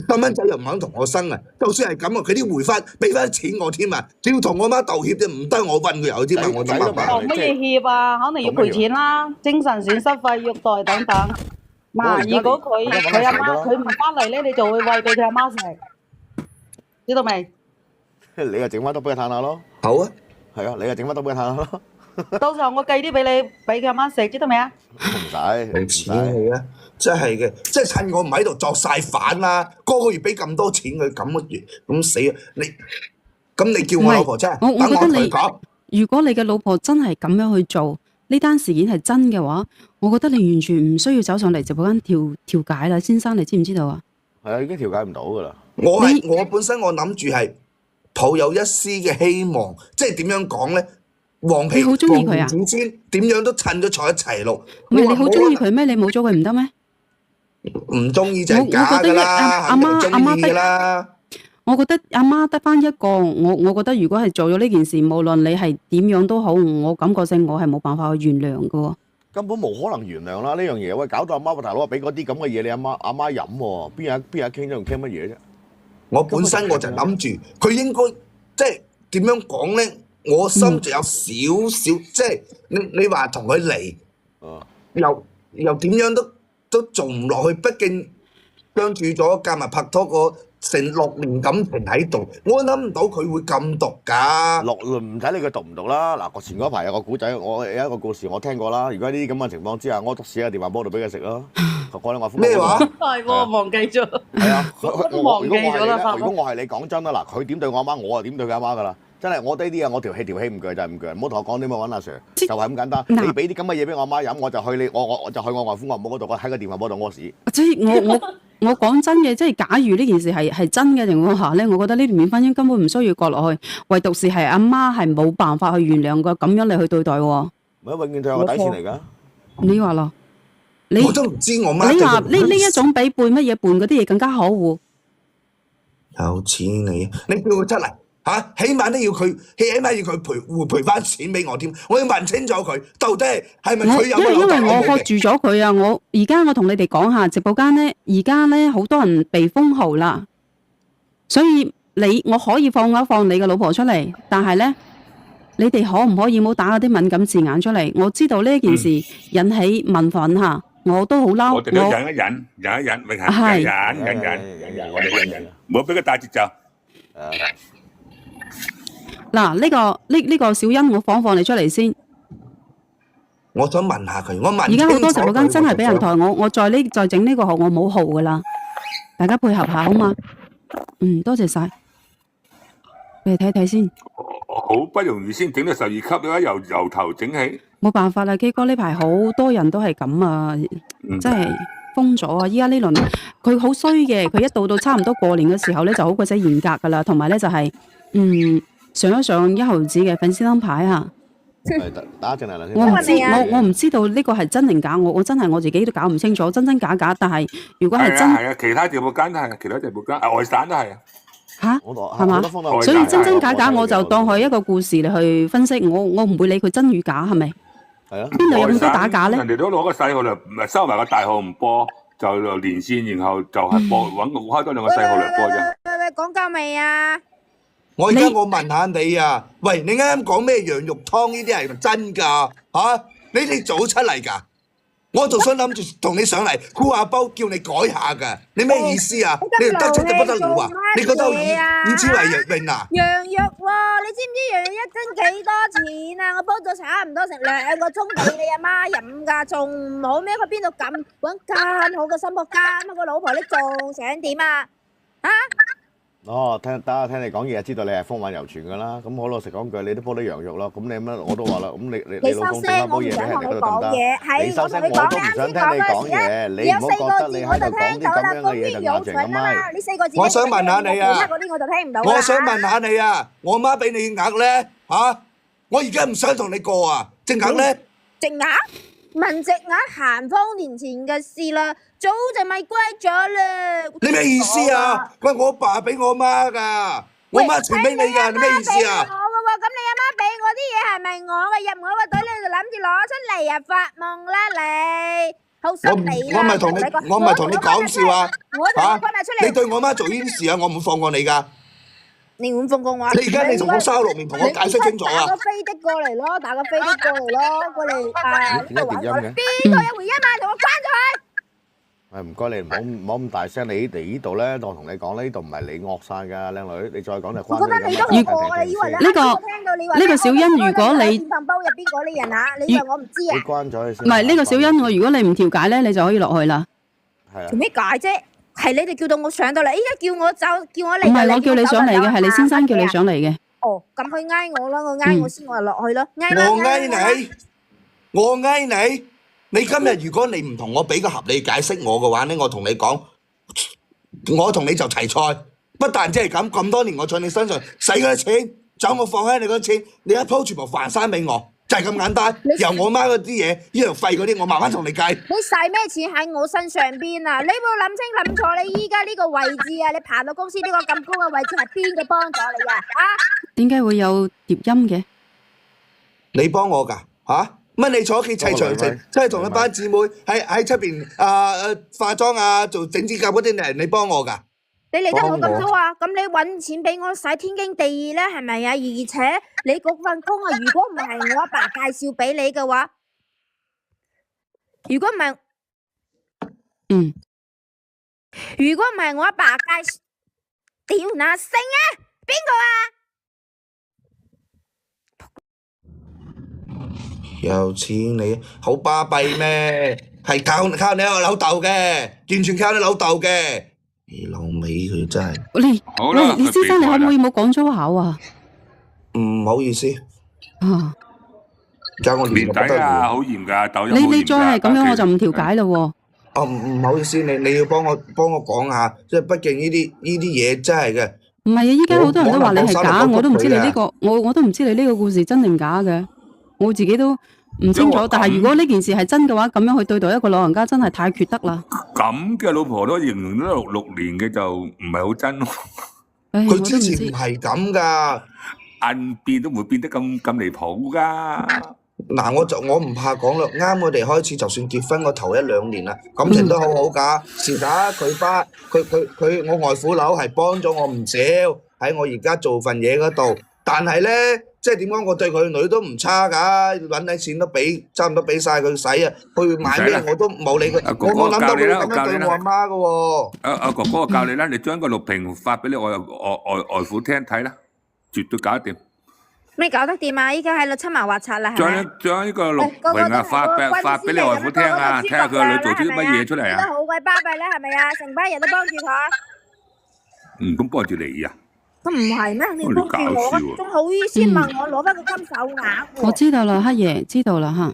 細蚊仔又唔肯同我生啊。就算係咁啊，佢啲回翻俾翻錢我添啊，只要同我媽道歉啫，唔得我韞佢有添啊，我點辦法？道乜嘢歉啊？肯定要賠錢啦，精神損失費、虐待等等。嗱，如果佢阿媽佢唔翻嚟咧，你就會餵俾佢阿媽食，知道未？你又整翻多俾佢嘆下咯。好啊，係啊，你又整翻多俾佢嘆下咯。到時候我寄啲俾你，俾佢阿媽食，知道未啊？唔使你啊，真係嘅，即係趁我唔喺度作晒反啦，個月俾咁多錢佢，咁死啊！你叫我老婆啫，等我同佢講。如果你嘅老婆真係咁樣去做，呢單事件係真嘅話，我覺得你完全唔需要走上嚟直播間調解啦，先生，你知唔知道啊？係啊，已經調解唔到噶啦。我本身我諗住係抱有一絲嘅希望，即係點樣講咧？黃皮好中意佢啊！子先點樣都襯咗坐一齊咯。唔係你好中意佢咩？你冇咗佢唔得咩？唔中意就係假㗎啦，肯定中意㗎啦。我覺得阿媽得翻一個，我覺得如果係做咗呢件事，無論你係點樣都好，我感覺性我係冇辦法去原諒㗎。根本冇可能原諒啦呢樣嘢，喂，搞到阿媽個大佬俾嗰啲咁嘅嘢你阿媽飲喎，邊有傾仲傾乜嘢啫？我本身我就諗住佢應該即係點樣講咧？我心就有少少，即係你話同佢離，又點樣都做唔落去，畢竟相處咗加埋拍拖個成6年感情喺度，我諗唔到佢會咁毒㗎。唔使理佢毒唔毒啦。嗱，前嗰排有個古仔，我有一個故事我聽過啦。如果呢啲咁嘅情況之下，屙篤屎喺電飯煲度俾佢食咯。講我咩話？係喎，忘記咗。係啊，我忘記咗啦。如果我係你講真啦，嗱，佢點對我阿媽，我就點對佢阿媽㗎啦。真係我呢啲啊，我條氣唔鋸就係唔鋸，唔好同我講點樣揾阿 Sir，就係咁簡單。你俾啲咁嘅嘢俾我阿媽飲，我就去我就去我外父外母嗰度，我喺個電飯煲度屙屎。即係我講真嘅，即係假如呢件事係真嘅情況下咧，我覺得呢段婚姻根本唔需要割落去，唯獨是係阿媽係冇辦法去原諒個咁樣你去對待喎。咪永遠都有個底線嚟㗎。你話咯？我都唔知我媽。你話呢一種比伴乜嘢伴嗰啲嘢更加可惡。有錢你叫佢出嚟。起碼都要佢，起碼要佢賠翻錢俾我添。我要問清楚佢，到底係咪佢有冇因為我喝住咗佢啊！我同你哋講下直播間咧，而家咧好多人被封號啦，所以我可以放你嘅老婆出嚟，但係咧，你哋可唔可以唔好打嗰啲敏感字眼出嚟？我知道呢件事引起民憤嚇，我都好嬲。我哋都忍一忍，永恆忍，我哋忍，唔好俾佢帶節奏。嗱，呢個小欣，我放你出嚟先。我想問下佢，而家好多直播間真係俾人抬我再整呢個號，我冇號噶啦，大家配合下好嘛？多謝晒。你睇睇先。好不容易先整到12級，而家由頭整起。冇辦法啦，基哥呢排好多人都係咁啊，真係封咗啊！依家呢輪佢好衰嘅，佢一到差唔多過年嘅時候咧，就好鬼死嚴格噶啦，同埋咧就係上一上1毫子嘅粉絲燈牌啊！打正嚟啦先。我唔知道呢個係真定假，我真係我自己都搞唔清楚真假。但係如果係真，係啊，其他直播間都係，其他直播間外省都係啊。嚇，係嘛？所以真假我就當佢一個故事嚟去分析，我唔會理佢真與假，係咪？係啊。邊度有咁多打假咧？人哋都攞個細號嚟，唔係收埋個大號唔播，就連線，然後就係播開多2個細號嚟播啫。喂，講夠未啊？我問下你啊，喂，你啱啱講咩羊肉湯呢啲係咪真㗎？你哋早出嚟㗎？我就想諗住同你上嚟箍下煲，叫你改下㗎。你咩意思啊？你得戚就不得了啊？你覺得以此為榮啊？羊肉喎，你知唔知羊肉1斤幾多錢啊？我煲咗差唔多成2個鐘俾你阿媽飲㗎，仲唔好咩？佢邊度咁揾咁好嘅新抱咁好個老婆，你仲想點啊？聽你講嘢，知道你係風韻猶存㗎啦。咁好老實講句，你都煲啲羊肉咯。咁你乜我都話啦。咁你老公整翻煲嘢俾人哋嗰度得唔得？你收聲，我都唔想聽你講嘢。你唔好覺得你喺度講啲咁樣嘅嘢就壓正咁咪。我想問下你啊，我想問下你啊，我媽俾你呃咧我而家唔想同你過啊，隻鴨咧？隻鴨？問隻鴨咸豐年前嘅事啦，早就咪歸咗啦。你咩意思啊？喂，我阿爸俾我媽㗎，我媽傳俾你㗎，你咩意思啊？我嘅喎，咁你阿媽俾我啲嘢係咪我嘅？入我個袋你就諗住攞出嚟啊？發夢啦你，好犀利啦！我唔係同你講笑啊！你對我媽做呢啲事啊，我唔會放過你㗎。你唔放過我？你而家你同我沙落面同我解釋清楚啊！打個飛的過嚟咯，過嚟點解電音嘅？邊個有回音啊？同我關咗佢！唔該你唔好咁大聲，你嚟呢度咧，我同你講呢度唔係你惡晒㗎，靚女，你再講就關咗。我覺得你都好過，你以為呢個小欣，如果你電飯煲入邊嗰啲人啊，你以為我唔知啊？你關咗佢先。唔係呢個小欣，如果你唔調解咧，你就可以落去啦。係啊。做咩解啫？係你哋叫到我上到嚟，依家叫我走，叫我嚟。唔係我叫你上嚟嘅，係你先生叫你上嚟嘅。哦，咁佢嗌我啦，我嗌我先，我就落去咯。我嗌你，你今日如果你唔同我俾個合理解釋我嘅話咧，我同你講，我同你就齊賽。不但只係咁多年我在你身上使嗰啲錢，將我放喺你嗰啲錢，你一鋪全部還翻俾我。就係咁簡單，由我媽嗰啲嘢，醫療費嗰啲，我慢慢同你計。你使咩錢喺我身上邊啊？你冇諗清諗楚，你依家呢個位置啊，你爬到公司呢個咁高嘅位置係邊個幫咗你啊？點解會有疊音嘅？你幫我㗎乜你坐屋企砌長城，即係同一班姊妹喺出邊化妝啊，做整指甲嗰啲人，你幫我㗎？你嚟得好咁多啊！咁你揾錢俾我使天經地義咧，係咪啊？而且你嗰份工啊，如果唔係我阿爸介紹俾你嘅話，如果唔係我阿爸介紹。屌那星啊，邊個啊？又似你好巴閉咩？係靠你個老豆嘅，完全靠你老豆嘅。你老味佢真係。喂，李先生，你可唔可以冇講粗口啊？唔好意思。啊，而家我連年底啊，好嚴㗎，抖音好嚴㗎。你再係咁樣我就唔調解啦喎。哦，唔好意思，你要幫我講下，即係畢竟呢啲嘢真係嘅。唔係啊，依家好多人都話你係假，我都唔知你呢個，我都唔知你呢個故事真定假嘅，我自己都唔清楚。但係如果呢件事係真嘅話，咁樣去對待一個老人家真係太缺德啦。咁嘅老婆都形容咗6年嘅就唔係好真咯。佢之前唔係咁噶，硬變都唔會變得咁離譜噶。嗱，我唔怕講啦，啱我哋開始就算結婚個頭1、2年啦，感情都好好噶。是打佢我外父樓係幫咗我唔少喺我而家做份嘢嗰度，但係咧即係點講，我對佢女都唔差噶，揾啲錢都俾差唔多俾曬佢使啊，去買咩我都冇理佢。我諗到佢咁樣對我阿媽噶喎。阿哥哥教你啦，你將個錄屏發俾你外父聽睇啦，絕對搞得掂。咩搞得掂啊？依家喺度出謀劃策啦，係咪？將呢個錄屏啊發俾你外父聽啊，睇下佢個女做啲乜嘢出嚟啊！都好鬼巴閉啦，係咪啊？成班人都幫住佢。咁幫住你啊？咁唔係咩？你幫住我，仲好意思問我攞翻個金手鐲？我知道啦，黑爺知道啦嚇。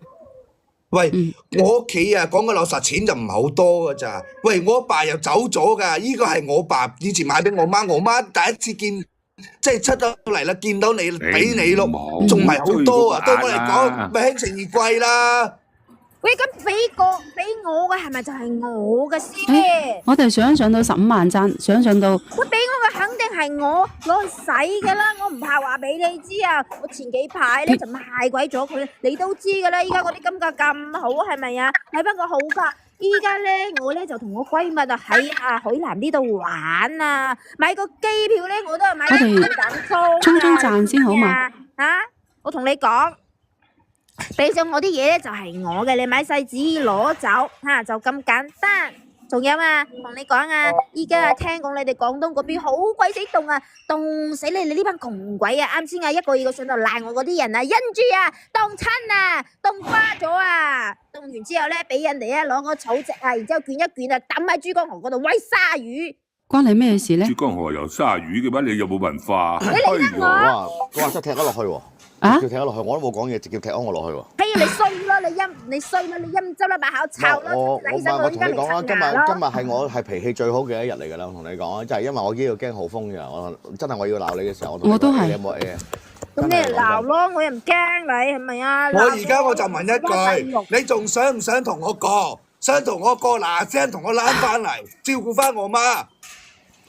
喂，我屋企啊，講個老實錢就唔係好多噶咋。喂，我阿爸又走咗噶，依個係我爸以前買俾我媽，我媽第一次見。即係出到嚟啦，見到你俾你咯，仲唔係好多啊？對我嚟講，咪輕情意貴啦。喂，咁俾我嘅係咪就係我嘅先？我哋想上到15萬讚，想上到。喂，俾我嘅肯定係我攞去使噶啦，我唔怕話俾你知啊！我前幾排咧就賣鬼咗佢，你都知噶啦。依家嗰啲金價咁好，係咪啊？睇翻個好價。依家咧，我咧就同我閨蜜啊喺海南呢度玩啊，買個機票咧我都係買得咁粗。衝讚先好嘛？我同你講，俾咗我啲嘢咧就係我嘅，你買細紙攞走就咁簡單。仲有啊，同你講啊，依家聽講你哋廣東嗰邊好鬼死凍啊，凍死你呢班窮鬼啊！啱先啊，一個上度賴我嗰啲人啊，因住啊，凍親啊，凍瓜咗啊！凍完之後咧，俾人哋攞個草席啊，然之後捲一捲啊，抌喺珠江河嗰度餵鯊魚。關你咩事咧？珠江河有鯊魚嘅咩？你有冇文化？你嚟得我？佢話真係踢咗落去喎。直接踢咗落去，我都冇講嘢，直接踢咗我落去喎。係啊，你衰啦，你衰啦，你陰汁啦，把口臭啦，我同你講啦，今日係我係脾氣最好嘅一日嚟㗎啦，我同你講，就係因為我呢度驚浩風㗎，我真係我要鬧你嘅時候，我都係。你有冇 A 啊？咁你鬧咯，我又唔驚你，係咪啊？我而家我就問一句，你仲想唔想同我過？想同我過嗱聲同我攬翻嚟，照顧翻我媽。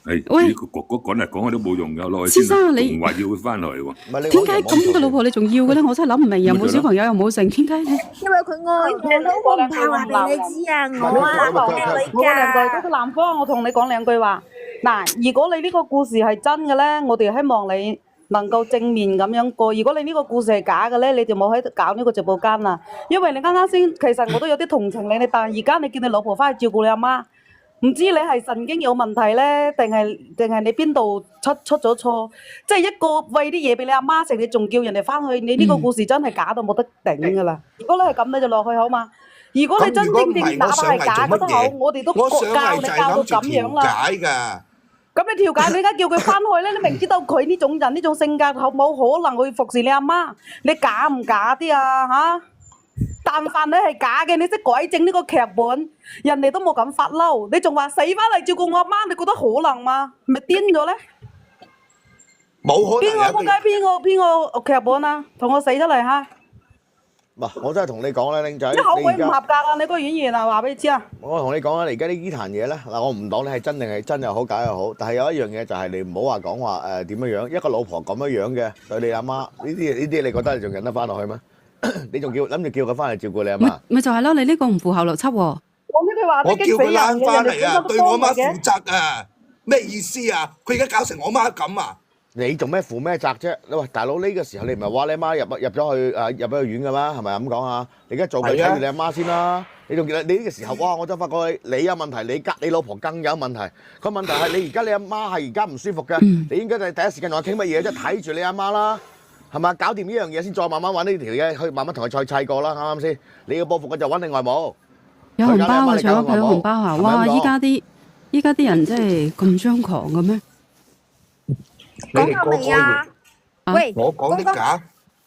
喂，呢個哥哥講嚟講去都冇用㗎，落去先仲話要佢翻來喎。點解咁嘅老婆你仲要嘅咧？我真係諗唔明，又冇小朋友又冇成，點解咧？因為佢愛我，我唔怕話俾你知啊！我啊，我愛你㗎。嗰個男方，我同你講兩句話。嗱，如果你呢個故事係真嘅咧，我哋希望你能夠正面咁樣過。如果你呢個故事係假嘅咧，你就冇喺度搞呢個直播間啦。因為你啱啱先，其實我都有啲同情你，但係而家你見你老婆翻去照顧你阿媽。唔知你係神經有問題咧，定係你邊度出咗錯？即係一個餵啲嘢俾你阿媽食，你仲叫人哋翻去，你呢個故事真係假到冇得頂噶啦！如果你係咁，你就落去好嘛？如果你真正哪怕係假都好，我哋都教你教到咁樣啦。咁你調解，你而家叫佢翻去咧？你明知道佢呢種人呢種性格，冇可能去服侍你阿媽，你假唔假啲啊？嚇！但凡你係假嘅，你識改正呢個劇本，人哋都冇咁發嬲，你仲話死翻嚟照顧我阿媽，你覺得可能嗎？咪癲咗咧？冇可能。邊個仆街？邊個劇本啊？同我死出嚟嚇！嗱，我真係同你講咧，僆仔，你口鬼唔合格啊！你個演員啊，話俾你知啊！我同你講啦，而家呢壇嘢咧，嗱，我唔講你係真定係真又好，假又好，但係有一樣嘢就係你唔好話講話點樣樣，一個老婆咁樣樣嘅對你阿媽，呢啲你覺得你仲忍得翻落去咩？你仲諗住叫佢翻嚟照顧你阿媽？咪就係咯，你呢個唔符合邏輯喎。我叫佢攬翻嚟啊，對我媽負責啊，咩意思啊？佢而家搞成我媽咁啊！你做咩負咩責啫？喂，大佬呢個時候你唔係話你阿媽入咗去院嘅咩？係咪咁講啊？你而家做佢睇住你阿媽先啦。你仲記得你呢個時候哇？我就發覺你有問題，你老婆更有問題。個問題係你阿媽係而家唔舒服嘅，你應該第一時間同我傾乜嘢啫？睇住你阿媽啦，係咪？搞掂呢樣嘢先，再慢慢揾呢條嘢，去慢慢同佢再砌過啦，啱唔啱先？你要報復嘅就揾另外母。有紅包啊！仲有佢有紅包啊！哇！依家啲人真係咁張狂嘅咩？講夠未啊？喂，我講啲假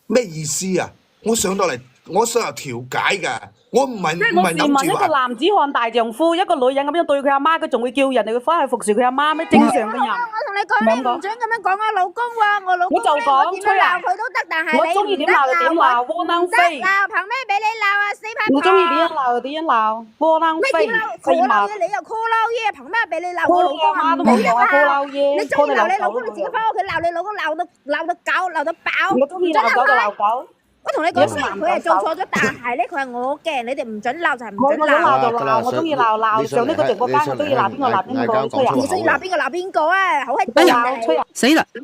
咩意思啊？我上到嚟調解㗎，我唔係即係我試問一個男子漢大丈夫，一個女人咁樣對佢阿媽，佢仲會叫人哋翻去服侍佢阿媽咩？正常嘅人。我同你講，你唔准咁樣講我老公喎，我老公我就講我點樣鬧佢都得，但係我中意點鬧就點鬧，窩囊飛。鬧，憑咩俾你鬧啊？死八婆！我中意點樣鬧就點樣鬧，窩囊飛。咩點鬧？call撈嘢，你又 call 撈嘢，憑咩俾你鬧我老公啊？都冇講 call 撈嘢。你中意鬧你老公，你自己翻屋企鬧你老公，鬧到狗，鬧到爆。我中意鬧狗就鬧狗。我同你講，雖然佢係做錯咗，但係咧佢係我嘅，你哋唔准鬧就係唔准我想鬧鬧。就鬧，我中意鬧。上呢個直播間我中意鬧邊個鬧邊個，吹啊！你中意鬧邊個鬧邊個啊？好閪哎呀鬧，吹啊！死啦！你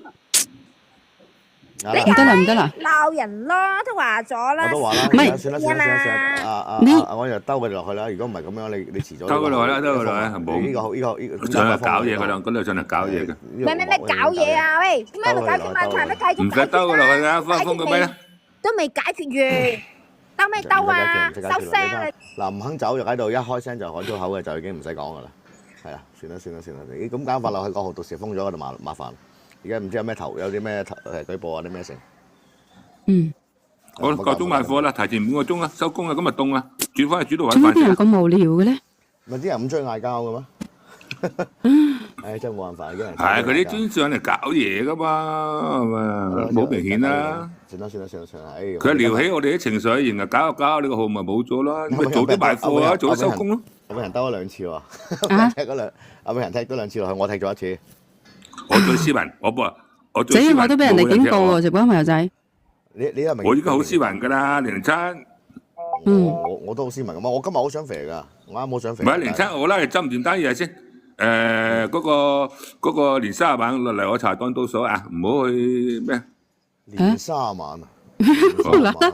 唔得啦！鬧人咯，都話咗啦。我都話啦，唔係算啦，你我就兜佢落去啦。如果唔係咁樣，你遲早兜佢落去啦，兜佢落去，冇呢個上嚟搞嘢，佢兩嗰度上嚟搞嘢嘅。咩搞嘢啊？喂，點解咪解決問題？咩繼續唔使兜佢落去㗎，翻風嘅咩？都未解決完，兜咩兜啊？收聲你！嗱，唔肯走就喺度一開聲就講粗口嘅，就已經唔使講噶啦。係啊，算啦，你咁搞法落去個號到時封咗，就麻煩。而家唔知有啲咩舉報啊，啲咩成？我夠鐘賣貨啦，提前5個鐘啦，收工啦，今日凍啊，轉翻去煮到做咩啲人揾飯食。咁無聊嘅咧？咪啲人咁中意嗌交嘅咩？唉，真係冇辦法，啲人係佢啲專上嚟搞嘢噶嘛，係咪？好明顯啦。算啦，唉。佢撩起我哋啲情緒，然後搞，呢個號咪冇咗啦。咪早啲賣貨啊，早啲收工咯。阿美人兜咗2次喎，阿美人踢咗2次落去，我踢咗1次。我最斯文，我最死斯文。我都俾人哋警告喎，直播朋友仔。你又明？我依家好斯文㗎啦，07。我都好斯文㗎嘛，我今日好想肥㗎，我啱好想肥。唔係07，我拉你針唔掂單嘢先。嗰個年30晚落嚟我茶檔倒數啊，唔好去咩？年30晚啊！無啦啦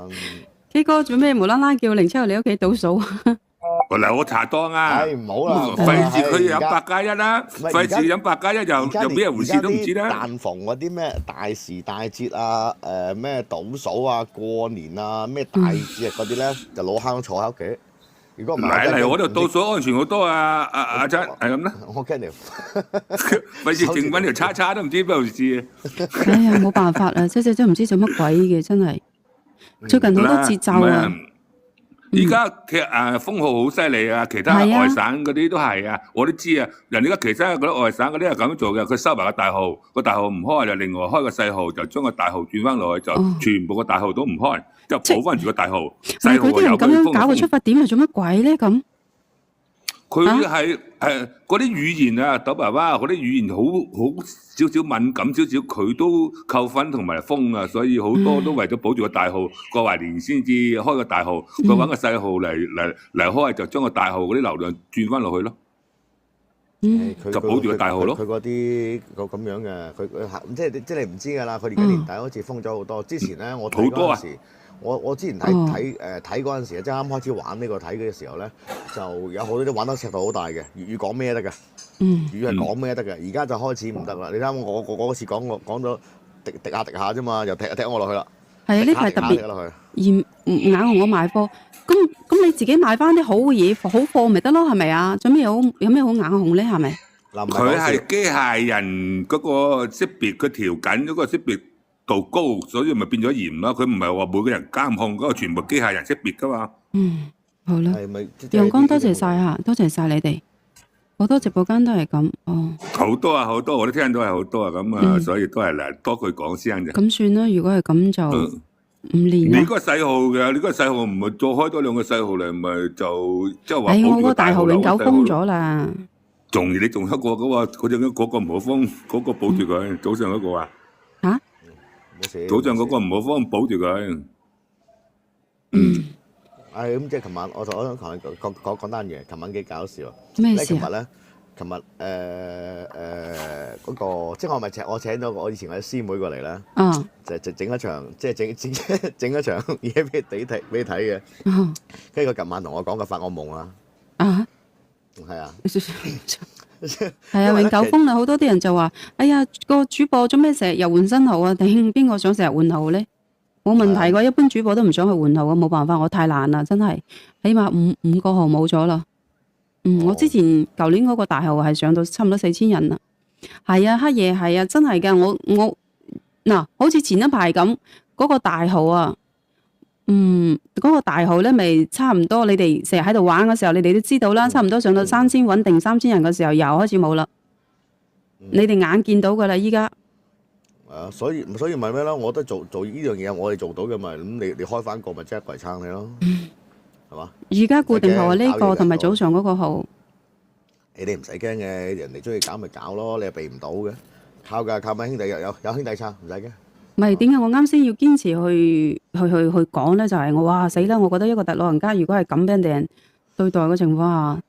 ，K 哥做咩無啦啦叫07去你屋企倒數？嚟我茶檔啊！唔好啦，費事佢飲8+1啦，費事飲8+1又咩回事都唔知啦。但逢嗰啲咩大時大節啊，咩倒數啊、過年啊、咩大節日嗰啲咧，就老坑坐喺屋企。如果唔係嚟我度倒數安全好多啊！阿七係咁啦。我驚你，費事剩翻條叉都唔知邊度事啊！哎呀，冇辦法啦，真唔知做乜鬼嘅，真係。最近好多節奏啊！依家封號好犀利啊！其他外省嗰啲都係啊，我都知啊。人哋而家其他嗰啲外省嗰啲係咁做嘅，佢收埋個大號，個大號唔開就另外開個細號，就將個大號轉翻落去，就全部個大號都唔開，就補翻住個大號。細號佢啲人咁樣搞個出發點係做乜鬼咧？咁佢係嗰啲語言啊，豆爸爸嗰啲語言好少少敏感少少，佢都扣分同埋封啊，所以好多都為咗保住個大號，過埋年先至開個大號，佢揾個細號嚟開，就將個大號嗰啲流量轉翻落去咯。就保住個大號咯。佢嗰啲咁樣嘅，佢即係你唔知㗎啦。佢而家年底好似封咗好多。之前咧我睇嗰陣時。我之前睇嗰陣時，即係啱開始玩呢個睇嘅時候咧，就有好多啲玩得尺度好大嘅，粵語講咩得嘅，粵語係講咩得嘅。而家就開始唔得啦。你睇我嗰次講咗滴下啫嘛，又踢我落去啦。係啊，呢排特別嚴硬同我賣貨。咁你自己買翻啲好嘅嘢，好貨咪得咯，係咪啊？有咩好硬紅咧？係咪？佢係機械人嗰個識別，佢調緊嗰個識別度高，所以咪變咗嚴啦。佢唔係話每個人監控嗰個全部機械人識別噶嘛。好啦。陽光多謝晒嚇，多謝晒你哋。好多直播間都係咁，好多啊，我都聽到係好多啊，咁啊，所以都係嚟多句講聲啫。咁算啦，如果係咁就唔練啦。你嗰個細號嘅，你嗰個細號唔係再開多2個細號嚟，咪就即係話保住個大號。我個大號永久封咗啦。你仲一個嗰個唔好封，嗰個保住佢。早上嗰個啊？嚇？早上嗰個唔好封，保住佢。咁即係琴晚我想同你講單嘢，琴晚幾搞笑啊！咩事啊？琴日咧，琴日嗰個，即係我請咗我以前我啲師妹過嚟啦，就整一場，即係整一場嘢俾你睇嘅。跟住佢琴晚同我講佢發惡夢啊。係啊。係啊，永久封啦，好多啲人就話：哎呀，個主播做咩成日又換新號啊？頂，邊個想成日換號咧？冇問題㗎，一般主播都唔想去換號嘅，冇辦法，我太難啦，真係，起碼五個號冇咗啦。我之前舊年嗰個大號係上到差唔多4000人啦。係啊，黑夜係啊，真係㗎，我嗱，好似前一排咁嗰個大號啊，嗰個大號咧，咪差唔多，你哋成日喺度玩嘅時候，你哋都知道啦，差唔多上到3000穩定3000人嘅時候，又開始冇啦。你哋眼見到㗎啦，依家。所以咪咩咯？我覺得做呢樣嘢，我哋做到嘅咪咁，你開翻個咪即係過嚟撐你咯，係嘛？而家固定號係呢個同埋早上嗰個號。你哋唔使驚嘅，人哋中意搞咪搞咯，你又避唔到嘅，靠咪兄弟有兄弟撐，唔使驚。唔係點解我啱先要堅持去講咧？就係我哇死啦！我覺得一個老人家如果係咁俾人哋對待嘅情況下，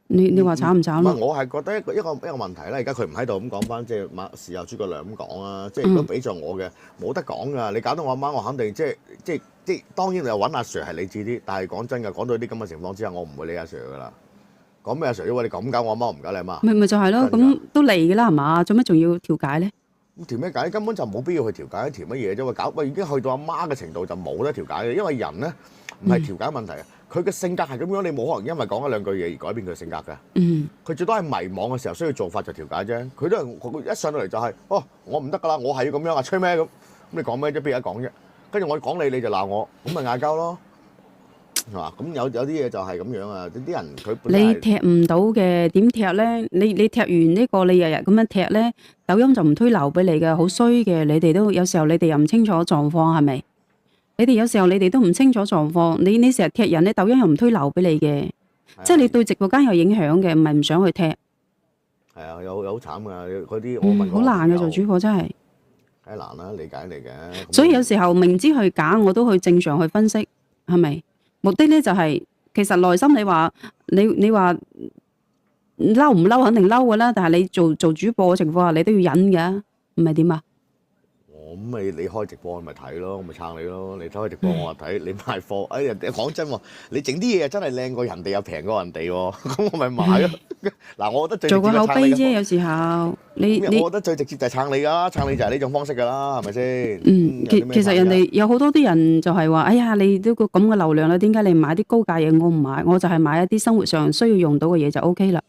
你話慘唔慘咯？我係覺得一個問題咧。而家佢唔喺度咁講翻，即係事有諸葛亮咁講啊。即係如果俾着我嘅，冇得講噶。你搞到我阿媽，我肯定即係當然你又揾阿 Sir 係理智啲，但係講真㗎，講到啲咁嘅情況之下，我唔會理阿 Sir 噶啦。講咩阿 Sir？因為你咁搞我阿媽，我唔搞你阿媽。咪就係咯，咁都嚟㗎啦，係嘛？做咩仲要調解咧？調咩解？根本就冇必要去調解，調乜嘢啫？搞已經去到阿媽嘅程度就冇得調解嘅，因為人咧唔係調解問題啊。佢嘅性格係咁樣，你冇可能因為講一兩句嘢而改變佢性格㗎。佢最多係迷茫嘅時候需要做法就調解啫。佢都係一上到嚟就係、我唔得㗎啦，我係要咁樣啊，吹咩咁？咁你講咩啫？邊有得講啫？跟住我講你就鬧我，咁咪嗌交咯，係嘛？咁有啲嘢就係咁樣啊！啲人佢你踢唔到嘅點踢咧？你踢完呢個，你日日咁樣踢咧，抖音就唔推流俾你嘅，好衰嘅。你哋都有時候你哋又唔清楚狀況係咪？你哋有時候你哋都唔清楚狀況，你成日踢人咧，抖音又唔推流俾你嘅，即係你對直播間有影響嘅，唔係唔想去踢。係啊，有好慘㗎，嗰啲我問過。好難嘅做主播真係。梗係難啦，理解嚟嘅。所以有時候明知佢假，我都去正常去分析，係咪？目的咧就係、其實內心你話嬲唔嬲，肯定嬲㗎啦。但係你做主播嘅情況下，你都要忍㗎，唔係點啊？咁你開直播咪睇咯，我咪撐你咯。你開直播我睇，你賣貨。哎呀，講真喎，你整啲嘢真係靚過人哋又平過人哋喎，咁我咪買咯。嗱，我覺得最做個口碑啫，有時候你我覺得最直接就係撐你㗎，撐你就係呢種方式㗎啦，係咪先？其實人哋有好多啲人就係話：哎呀，你都個咁嘅流量啦，點解你唔買啲高價嘢？我唔買，我就係買一啲生活上需要用到嘅嘢就 OK 啦。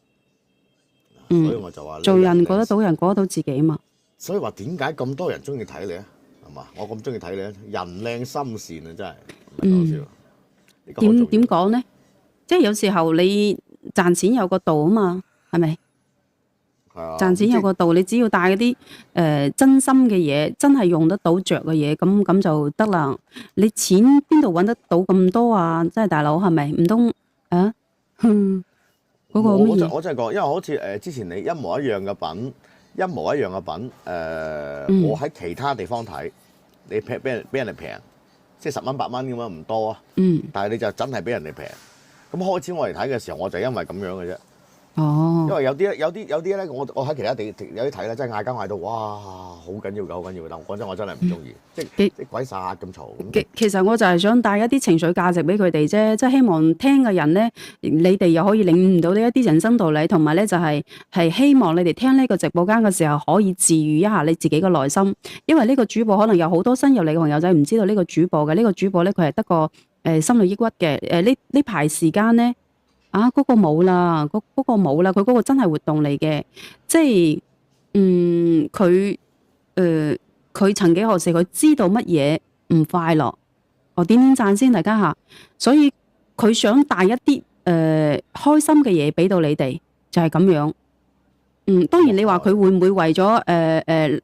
所以我就話做人過得到人過得到自己嘛。所以話點解咁多人中意睇你啊？係嘛？我咁中意睇你啊！人靚心善啊，真係唔係講笑。點講咧？即係有時候你賺錢有個度啊嘛，係咪？係啊。賺錢有個度，你只要帶嗰啲真心嘅嘢，真係用得到着嘅嘢，咁就得啦。你錢邊度揾得到咁多啊？真係大佬係咪？唔通啊？嗰個乜嘢？我真係講，因為好似之前你一模一樣嘅品。我喺其他地方睇，你俾人哋平，即係10蚊8蚊咁樣唔多啊。但係你就真係俾人哋平。咁開始我嚟睇嘅時候，我就因為咁樣嘅啫。因為有啲咧，我喺其他地有啲睇咧，真係嗌交嗌到哇，好緊要㗎，好緊要㗎。但我講真，我真係唔中意，即係鬼殺咁嘈。其實我就係想帶一啲情緒價值俾佢哋啫，即係希望聽嘅人咧，你哋又可以領悟到呢一啲人生道理，同埋咧就係希望你哋聽呢個直播間嘅時候，可以治癒一下你自己嘅內心。因為呢個主播可能有好多新入嚟嘅朋友仔唔知道呢個主播嘅，呢個主播咧佢係得個心理抑鬱嘅。呢排時間咧。嗰個冇啦，嗰個冇啦，佢嗰個真係活動嚟嘅，即係佢曾幾何時佢知道乜嘢唔快樂，我點讚先大家吓，所以佢想帶一啲開心嘅嘢俾到你哋，就係咁樣。當然你話佢會唔會為咗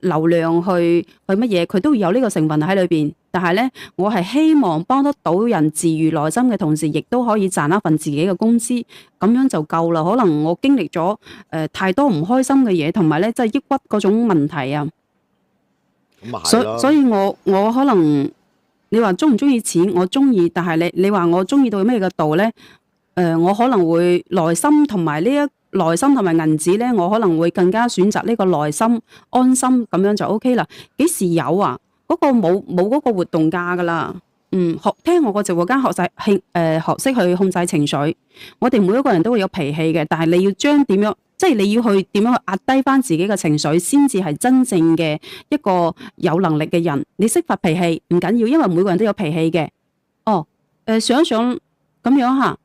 流量去乜嘢，佢都有呢個成分喺裏邊。但係咧，我係希望幫得到人治癒內心嘅同時，亦都可以賺一份自己嘅工資，咁樣就夠啦。可能我經歷咗太多唔開心嘅嘢，同埋咧即係抑鬱嗰種問題啊。所以我可能你話中唔中意錢，我中意，但係你話我中意到咩嘅度咧？我可能會內心同埋呢內心同埋銀紙咧，我可能會更加選擇呢個內心安心咁樣就 OK 啦。幾時有啊？嗰個冇嗰個活動假噶啦。聽我個直播間學識去控制情緒。我哋每一個人都會有脾氣嘅，但係你要將點樣，即係你要去點樣去壓低翻自己嘅情緒，先至係真正嘅一個有能力嘅人。你識發脾氣唔緊要，因為每個人都有脾氣嘅。想一想咁樣吓，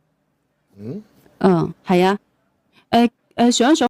係啊，想一想。